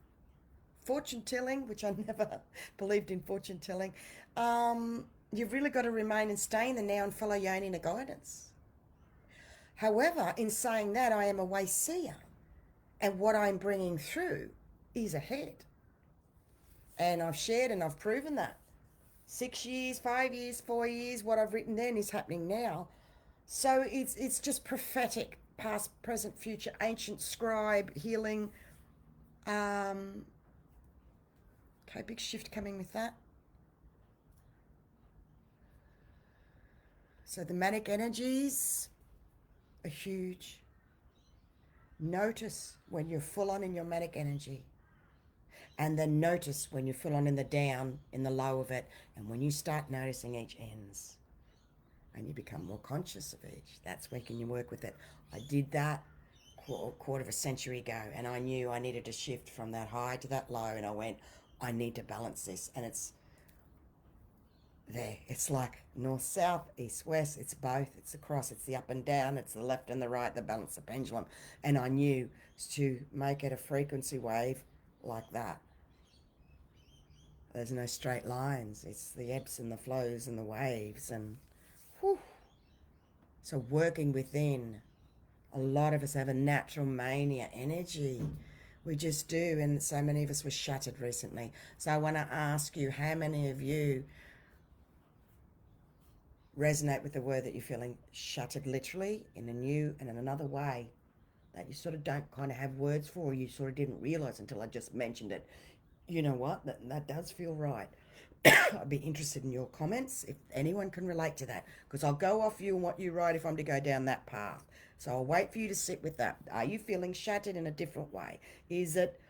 Speaker 1: fortune telling, which I never believed in fortune telling. You've really got to remain and stay in the now and follow your own inner guidance. However, in saying that, I am a way seer, and what I'm bringing through is ahead. And I've shared and I've proven that. 6 years, 5 years, 4 years, what I've written then is happening now. So it's just prophetic, past, present, future, ancient scribe, healing. Okay, big shift coming with that. So the manic energies are huge. Notice when you're full on in your manic energy, and then notice when you're full on in the down, in the low of it, and when you start noticing each ends and you become more conscious of each, that's where can you work with it. I did that quarter of a century ago, and I knew I needed to shift from that high to that low, and I went, I need to balance this. And it's there. It's like north, south, east, west. It's both. It's the cross. It's the up and down. It's the left and the right, the balance, the pendulum. And I knew to make it a frequency wave like that. There's no straight lines. It's the ebbs and the flows and the waves. And whew. So working within, a lot of us have a natural mania energy. We just do. And so many of us were shattered recently. So I want to ask you, how many of you resonate with the word that you're feeling shattered literally in a new and in another way that you sort of don't kind of have words for, or you sort of didn't realize until I just mentioned it? You know what? That does feel right. I'd be interested in your comments if anyone can relate to that, because I'll go off you and what you write if I'm to go down that path. So I'll wait for you to sit with that. Are you feeling shattered in a different way? Is it,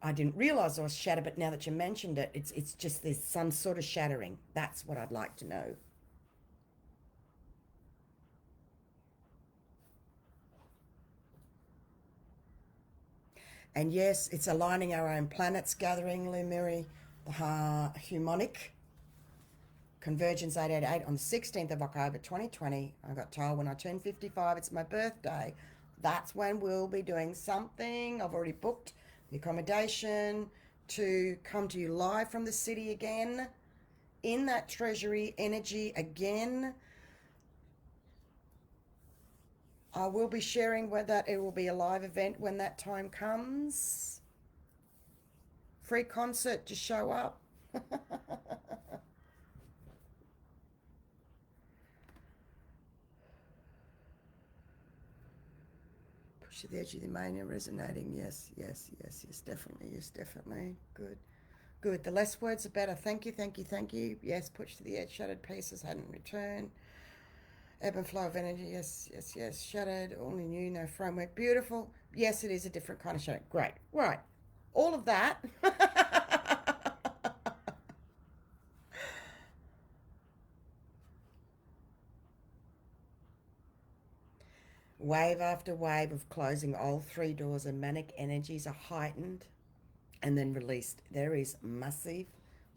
Speaker 1: I didn't realize I was shattered, but now that you mentioned it, it's just there's some sort of shattering. That's what I'd like to know. And yes, it's aligning our own planets, gathering Lumiri, the harmonic convergence 888 on the 16th of October 2020. I got told when I turn 55, it's my birthday. That's when we'll be doing something. I've already booked the accommodation to come to you live from the city again, in that treasury energy again. I will be sharing that it will be a live event when that time comes. Free concert, just show up. Push to the edge of the mania resonating. Yes, yes, yes, yes, definitely, yes, definitely. Good. Good. The less words, the better. Thank you, thank you, thank you. Yes, push to the edge, shattered pieces, hadn't returned. Ebb and flow of energy, yes, yes, yes. Shattered, only new, no framework. Beautiful. Yes, it is a different kind of shadow. Great. Right. All of that. Wave after wave of closing all three doors, and manic energies are heightened and then released. There is massive,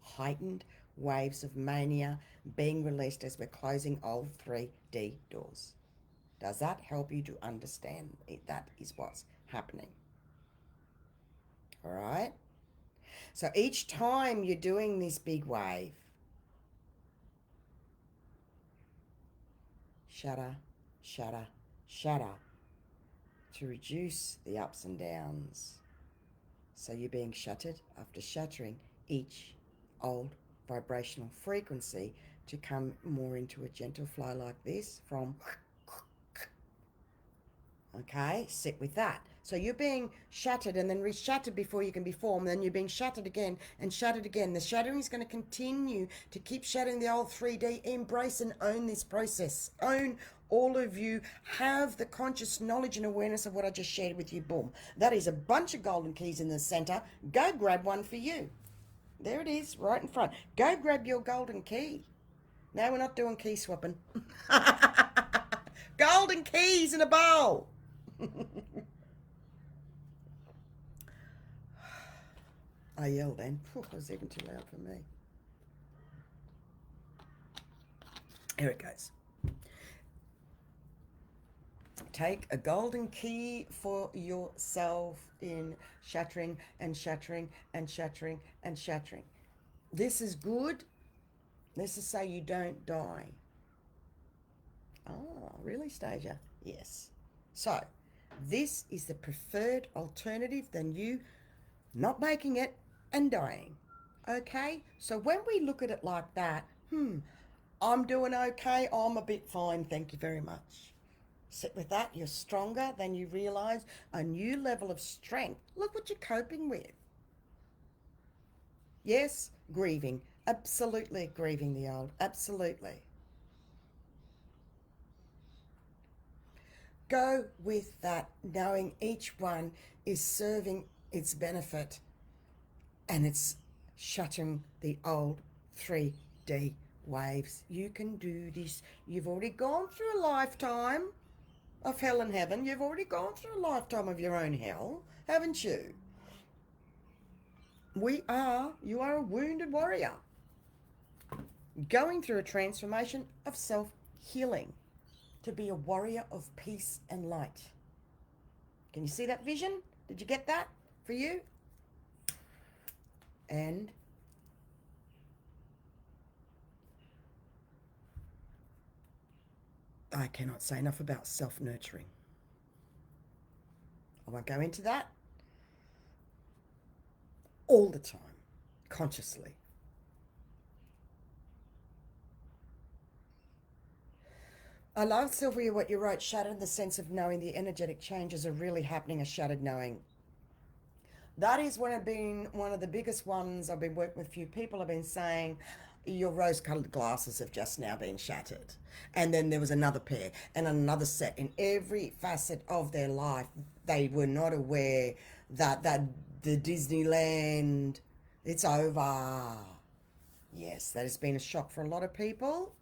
Speaker 1: heightened waves of mania being released as we're closing all 3D doors. Does that help you to understand that is what's happening? All right? So each time you're doing this big wave, shatter, shatter, shatter, to reduce the ups and downs. So you're being shattered after shattering each old vibrational frequency to come more into a gentle flow like this from, okay, sit with that. So you're being shattered and then re-shattered before you can be formed. Then you're being shattered again and shattered again. The shattering is going to continue to keep shattering the old 3D. Embrace and own this process. Own all of you. Have the conscious knowledge and awareness of what I just shared with you. Boom. That is a bunch of golden keys in the center. Go grab one for you. There it is, right in front. Go grab your golden key. No, we're not doing key swapping. Golden keys in a bowl. I yelled then. It was even too loud for me. Here it goes. Take a golden key for yourself in shattering and shattering and shattering and shattering. This is good. This is so you don't die. Oh, really, Stasia? Yes. So, this is the preferred alternative than you not making it and dying. Okay? So when we look at it like that, I'm doing okay, I'm a bit fine, thank you very much. Sit with that, you're stronger than you realize, a new level of strength. Look what you're coping with. Yes, grieving. Absolutely grieving the old. Absolutely. Go with that, knowing each one is serving its benefit and it's shattering the old 3D waves. You can do this. You've already gone through a lifetime of hell and heaven. You've already gone through a lifetime of your own hell, haven't you? You are a wounded warrior going through a transformation of self-healing to be a warrior of peace and light. Can you see that vision? Did you get that for you? And I cannot say enough about self-nurturing. I won't go into that. All the time, consciously. I love, Sylvia, what you wrote, shattered the sense of knowing the energetic changes are really happening, a shattered knowing. That is one of the biggest ones. I've been working with a few people. I've been saying, your rose-colored glasses have just now been shattered. And then there was another pair and another set. In every facet of their life, they were not aware that the Disneyland, it's over. Yes, that has been a shock for a lot of people.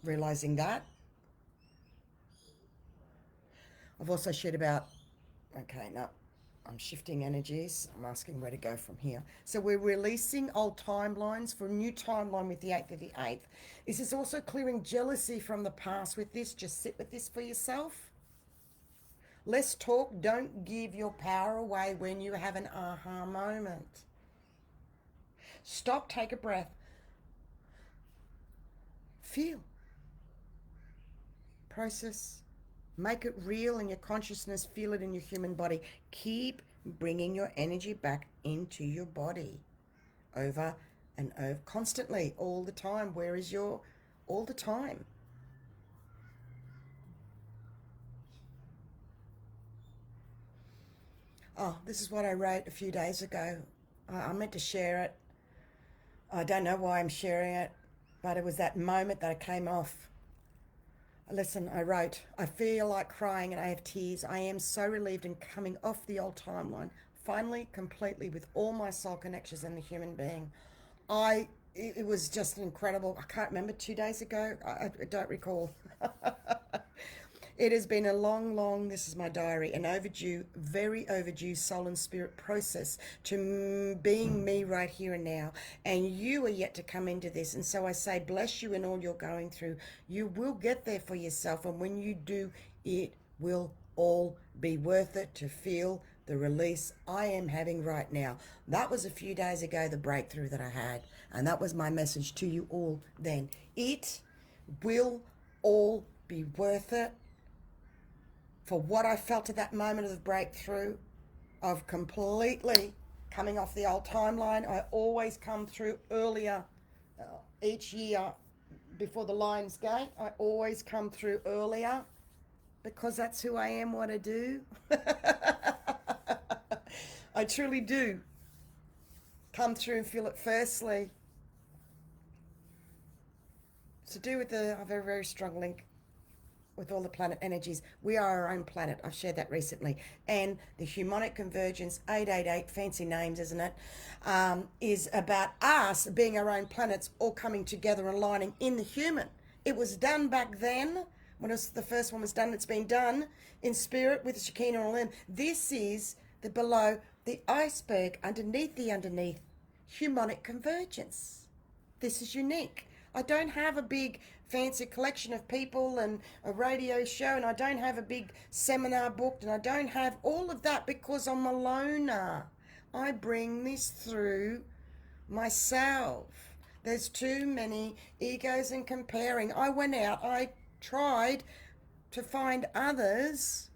Speaker 1: Realizing that. I've also shared about, okay, no, I'm shifting energies. I'm asking where to go from here. So we're releasing old timelines for a new timeline with the 8th of the 8th. This is also clearing jealousy from the past with this. Just sit with this for yourself. Less talk. Don't give your power away when you have an aha moment. Stop, take a breath. Feel. Process. Make it real in your consciousness. Feel it in your human body. Keep bringing your energy back into your body. Over and over. Constantly. All the time. Where is your... all the time. Oh, this is what I wrote a few days ago. I meant to share it. I don't know why I'm sharing it, but it was that moment that I came off. Listen, I wrote, I feel like crying and I have tears. I am so relieved in coming off the old timeline, finally, completely, with all my soul connections and the human being. It was just incredible. I can't remember, 2 days ago. I don't recall. It has been a long, this is my diary, an overdue, very overdue soul and spirit process to being me right here and now. And you are yet to come into this. And so I say, bless you in all you're going through. You will get there for yourself. And when you do, it will all be worth it to feel the release I am having right now. That was a few days ago, the breakthrough that I had. And that was my message to you all then. It will all be worth it. For what I felt at that moment of the breakthrough, of completely coming off the old timeline. I always come through earlier each year before the Lion's Gate. I always come through earlier. because that's who I am, what I do. I truly do come through and feel it. Firstly, it's to do with I have a very strong link with all the planet energies. We are our own planet. I've shared that recently. And the humonic convergence, 888, fancy names, isn't it? Is about us being our own planets, all coming together and aligning in the human. It was done back then, when the first one was done. It's been done in spirit with the Shekinah and all them. This is the below, the iceberg, underneath the underneath, humonic convergence. This is unique. I don't have a big fancy collection of people and a radio show, and I don't have a big seminar booked, and I don't have all of that because I'm a loner. I bring this through myself. There's too many egos and comparing. I went out, I tried to find others,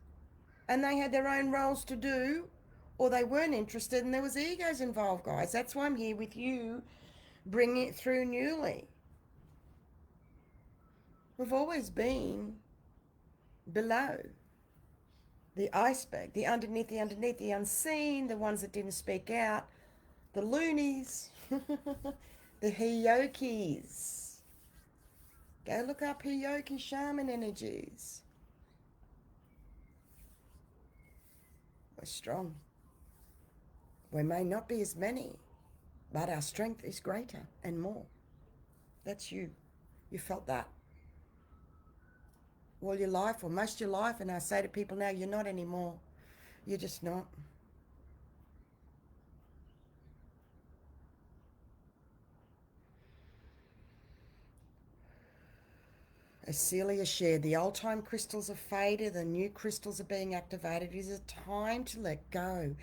Speaker 1: and they had their own roles to do, or they weren't interested, and there was egos involved, guys. That's why I'm here with you, bringing it through newly. We've always been below the iceberg, the underneath, the unseen, the ones that didn't speak out, the loonies, the Hiyokis. Go look up Hiyoki shaman energies. We're strong. We may not be as many, but our strength is greater and more. That's you. You felt that all your life, or most of your life, and I say to people now, you're not anymore. You're just not. As Celia shared, the old time crystals have faded, the new crystals are being activated. It is a time to let go,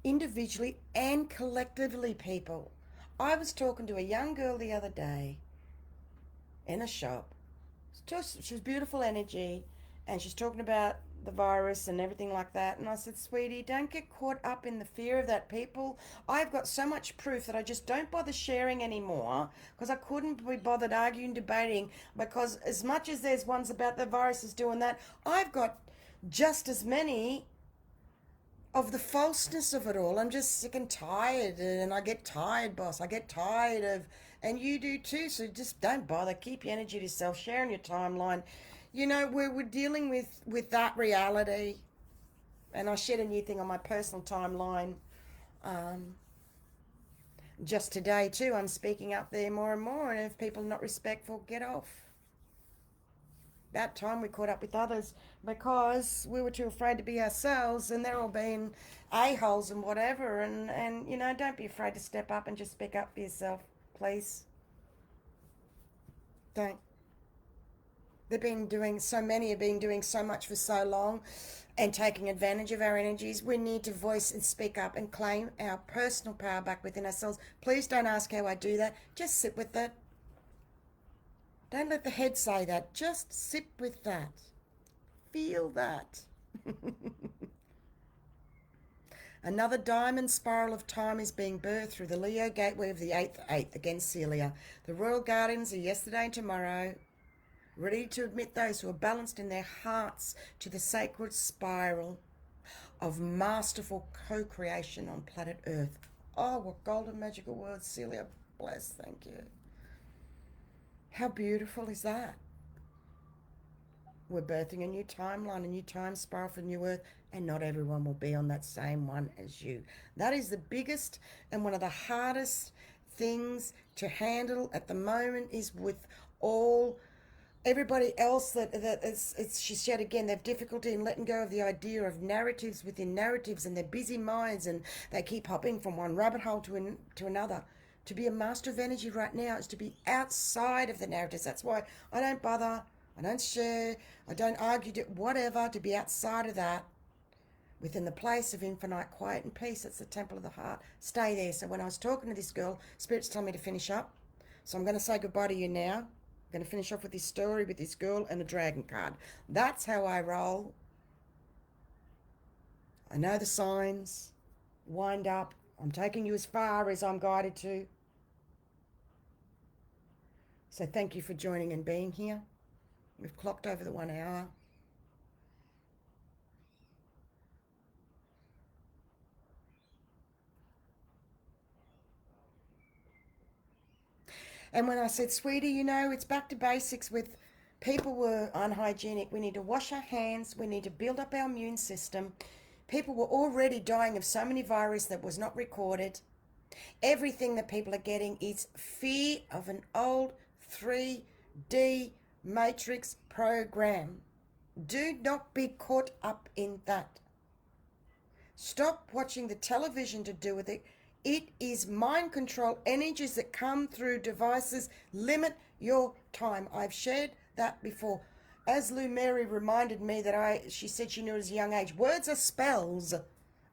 Speaker 1: individually and collectively, people. I was talking to a young girl the other day in a shop. She was beautiful energy, and she's talking about the virus and everything like that. And I said, sweetie, don't get caught up in the fear of that, people. I've got so much proof that I just don't bother sharing anymore, because I couldn't be bothered arguing, debating, because as much as there's ones about the viruses doing that, I've got just as many of the falseness of it all. I'm just sick and tired, and I get tired, boss. I get tired of, and you do too, so just don't bother. Keep your energy to yourself, share on your timeline. You know, we're dealing with that reality. And I shared a new thing on my personal timeline just today too. I'm speaking up there more and more, and if people are not respectful, get off. That time we caught up with others because we were too afraid to be ourselves, and they're all being a-holes and whatever. And you know, don't be afraid to step up and just speak up for yourself, please. Don't. So many have been doing so much for so long and taking advantage of our energies. We need to voice and speak up and claim our personal power back within ourselves. Please don't ask how I do that. Just sit with it. Don't let the head say that. Just sit with that. Feel that. Another diamond spiral of time is being birthed through the Leo gateway of the 8th again, Celia. The royal guardians are yesterday and tomorrow, ready to admit those who are balanced in their hearts to the sacred spiral of masterful co-creation on planet Earth. Oh, what golden magical words, Celia. Bless, thank you. How beautiful is that? We're birthing a new timeline, a new time spiral for new Earth, and not everyone will be on that same one as you. That is the biggest and one of the hardest things to handle at the moment, is with all everybody else that she said again, they have difficulty in letting go of the idea of narratives within narratives, and their busy minds, and they keep hopping from one rabbit hole to another. To be a master of energy right now is to be outside of the narratives. That's why I don't bother, I don't share, I don't argue, whatever, to be outside of that, within the place of infinite quiet and peace. That's the temple of the heart. Stay there. So when I was talking to this girl, Spirit's telling me to finish up. So I'm going to say goodbye to you now. I'm going to finish off with this story with this girl and the dragon card. That's how I roll. I know the signs. Wind up. I'm taking you as far as I'm guided to. So thank you for joining and being here. We've clocked over the 1 hour. And when I said, sweetie, you know, it's back to basics with people were unhygienic. We need to wash our hands. We need to build up our immune system. People were already dying of so many viruses that was not recorded. Everything that people are getting is fear of an old 3D matrix program. Do not be caught up in that. Stop watching the television to do with it. It is mind control energies that come through devices. Limit your time. I've shared that before. As Lou Mary reminded me that she said she knew at a young age, words are spells.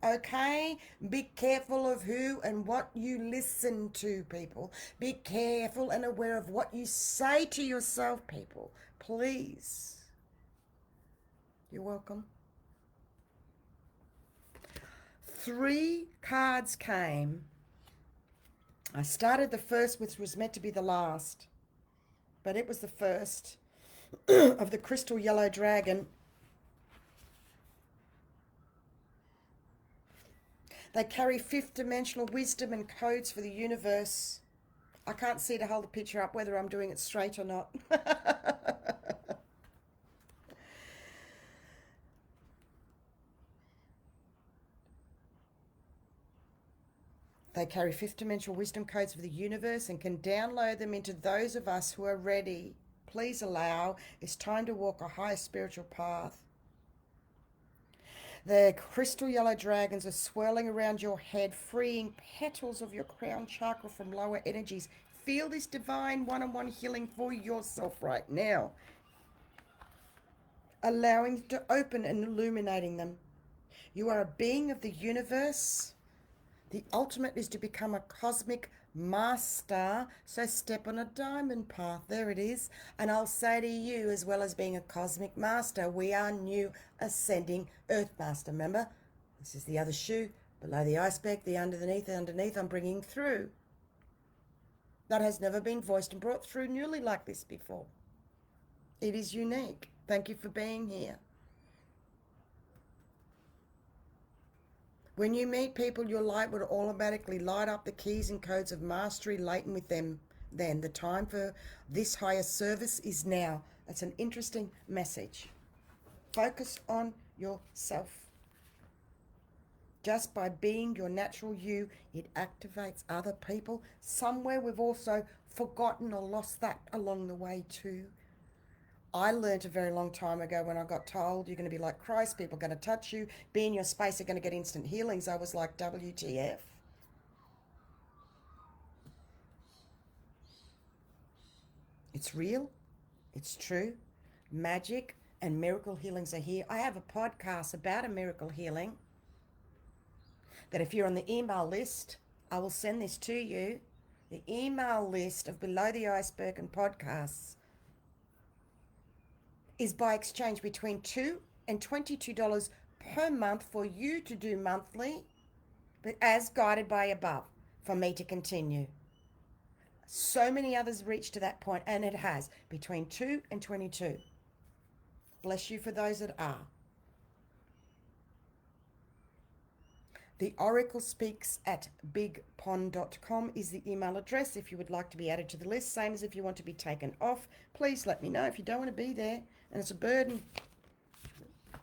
Speaker 1: Okay? Be careful of who and what you listen to, people. Be careful and aware of what you say to yourself, people. Please. You're welcome. 3 cards came. I started the first, which was meant to be the last, but it was the first of the crystal yellow dragon. They carry 5th dimensional wisdom and codes for the universe. I can't see to hold the picture up whether I'm doing it straight or not. They carry 5th dimensional wisdom codes for the universe and can download them into those of us who are ready. Please allow. It's time to walk a higher spiritual path. The crystal yellow dragons are swirling around your head, freeing petals of your crown chakra from lower energies. Feel this divine one-on-one healing for yourself right now. Allowing it to open and illuminating them. You are a being of the universe. The ultimate is to become a cosmic master, so step on a diamond path. There it is. And I'll say to you, as well as being a cosmic master, we are new ascending earth master. Remember, this is the other shoe, below the iceberg, the underneath I'm bringing through. That has never been voiced and brought through newly like this before. It is unique. Thank you for being here. When you meet people, your light would automatically light up the keys and codes of mastery latent with them. Then the time for this higher service is now. That's an interesting message. Focus on yourself. Just by being your natural you, it activates other people. Somewhere we've also forgotten or lost that along the way too. I learned a very long time ago when I got told you're going to be like Christ, people are going to touch you, be in your space, they're going to get instant healings. I was like, WTF? It's real. It's true. Magic and miracle healings are here. I have a podcast about a miracle healing that if you're on the email list, I will send this to you. The email list of Below the Iceberg and podcasts is by exchange between $2 and $22 per month for you to do monthly, but as guided by above, for me to continue. So many others reach to that point, and it has, between 2 and 22. Bless you for those that are. The Oracle Speaks at bigpond.com is the email address if you would like to be added to the list. Same as if you want to be taken off. Please let me know. If you don't want to be there and it's a burden,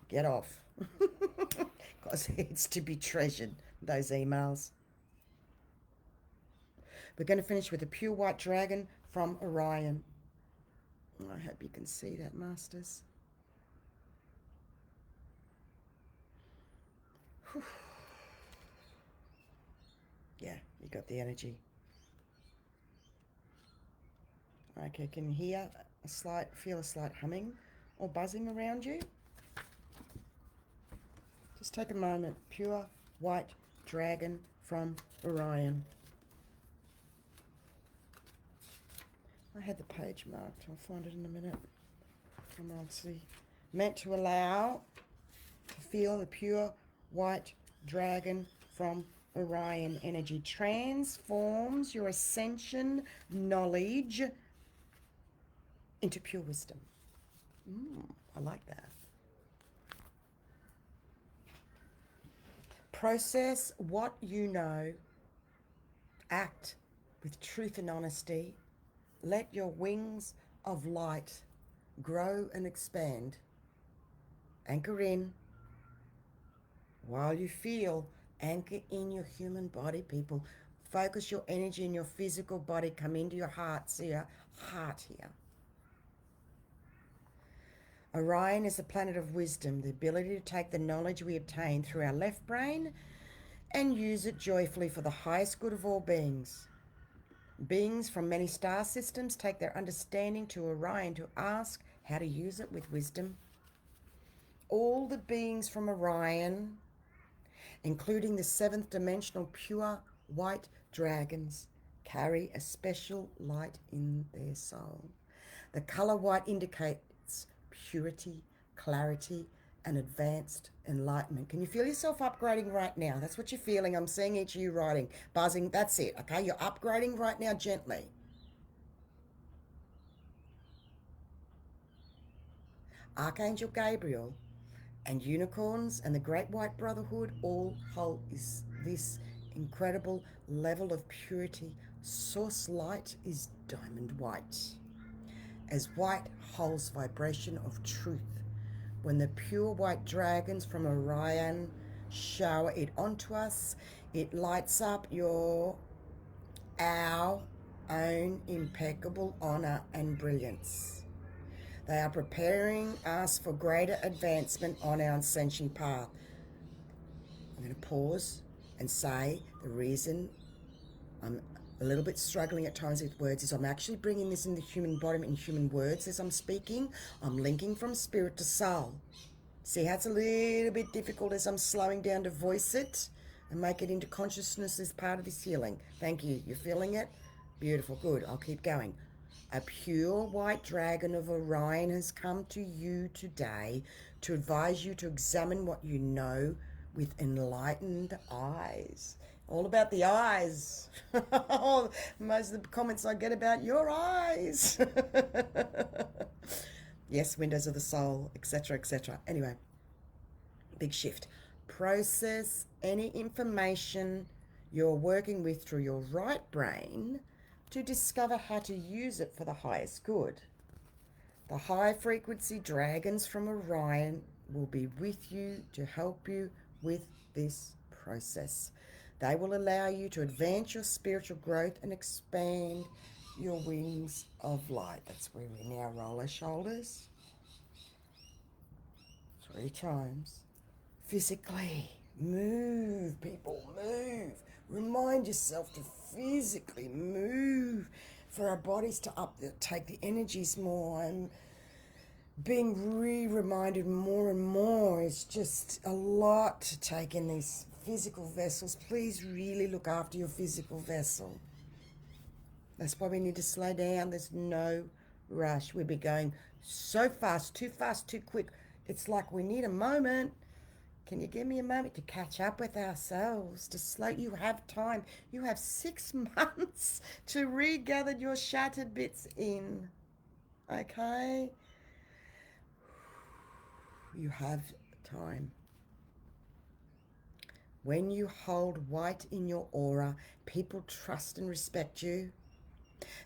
Speaker 1: get off. Because it's to be treasured, those emails. We're going to finish with a pure white dragon from Orion. I hope you can see that, Masters. Whew. Yeah, you got the energy. Okay, can you hear feel a slight humming or buzzing around you? Just take a moment. Pure white dragon from Orion. I had the page marked. I'll find it in a minute. Come on, see. Meant to allow to feel the pure white dragon from Orion energy. Transforms your ascension knowledge into pure wisdom. I like that. Process what you know. Act with truth and honesty. Let your wings of light grow and expand. Anchor in while you feel. Anchor in your human body, people. Focus your energy in your physical body. Come into your heart. See your heart here. Orion is the planet of wisdom, the ability to take the knowledge we obtain through our left brain and use it joyfully for the highest good of all beings. Beings from many star systems take their understanding to Orion to ask how to use it with wisdom. All the beings from Orion, including the seventh dimensional pure white dragons, carry a special light in their soul. The color white indicates purity, clarity, and advanced enlightenment. Can you feel yourself upgrading right now? That's what you're feeling. I'm seeing each of you writing, buzzing. That's it, okay? You're upgrading right now gently. Archangel Gabriel and unicorns and the Great White Brotherhood all hold this incredible level of purity. Source light is diamond white, as white holds vibration of truth. When the pure white dragons from Orion shower it onto us, it lights up our own impeccable honor and brilliance. They are preparing us for greater advancement on our ascension path. I'm going to pause and say the reason I'm a little bit struggling at times with words is I'm actually bringing this in the human body, in human words as I'm speaking. I'm linking from spirit to soul. See how it's a little bit difficult as I'm slowing down to voice it and make it into consciousness as part of this healing. Thank you. You're feeling it? Beautiful. Good. I'll keep going. A pure white dragon of Orion has come to you today to advise you to examine what you know with enlightened eyes. All about the eyes. Most of the comments I get about your eyes. Yes, windows of the soul, etc., etc. Anyway, big shift. Process any information you're working with through your right brain to discover how to use it for the highest good. The high frequency dragons from Orion will be with you to help you with this process. They will allow you to advance your spiritual growth and expand your wings of light. That's where we now roll our shoulders 3 times. Physically, move, people, move. Remind yourself to physically move for our bodies to take the energies more. I'm being reminded more and more. It's just a lot to take in these physical vessels. Please really look after your physical vessel. That's why we need to slow down. There's no rush. We'll be going so fast, too quick. It's like we need a moment. Can you give me a moment to catch up with ourselves, to slow? You have time. You have 6 months to regather your shattered bits in. Okay? You have time. When you hold white in your aura, people trust and respect you.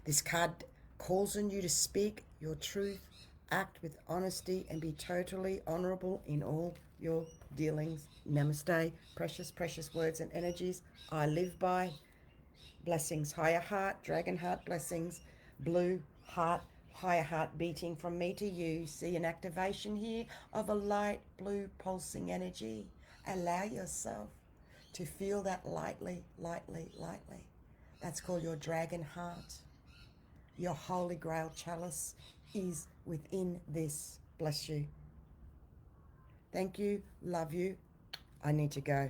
Speaker 1: This card calls on you to speak your truth, act with honesty, and be totally honorable in all your dealings. Namaste. Precious, precious words and energies I live by. Blessings. Higher heart, dragon heart blessings. Blue heart, higher heart beating from me to you. See an activation here of a light blue pulsing energy. Allow yourself to feel that lightly, lightly, lightly. That's called your dragon heart. Your holy grail chalice is within this. Bless you. Thank you. Love you. I need to go.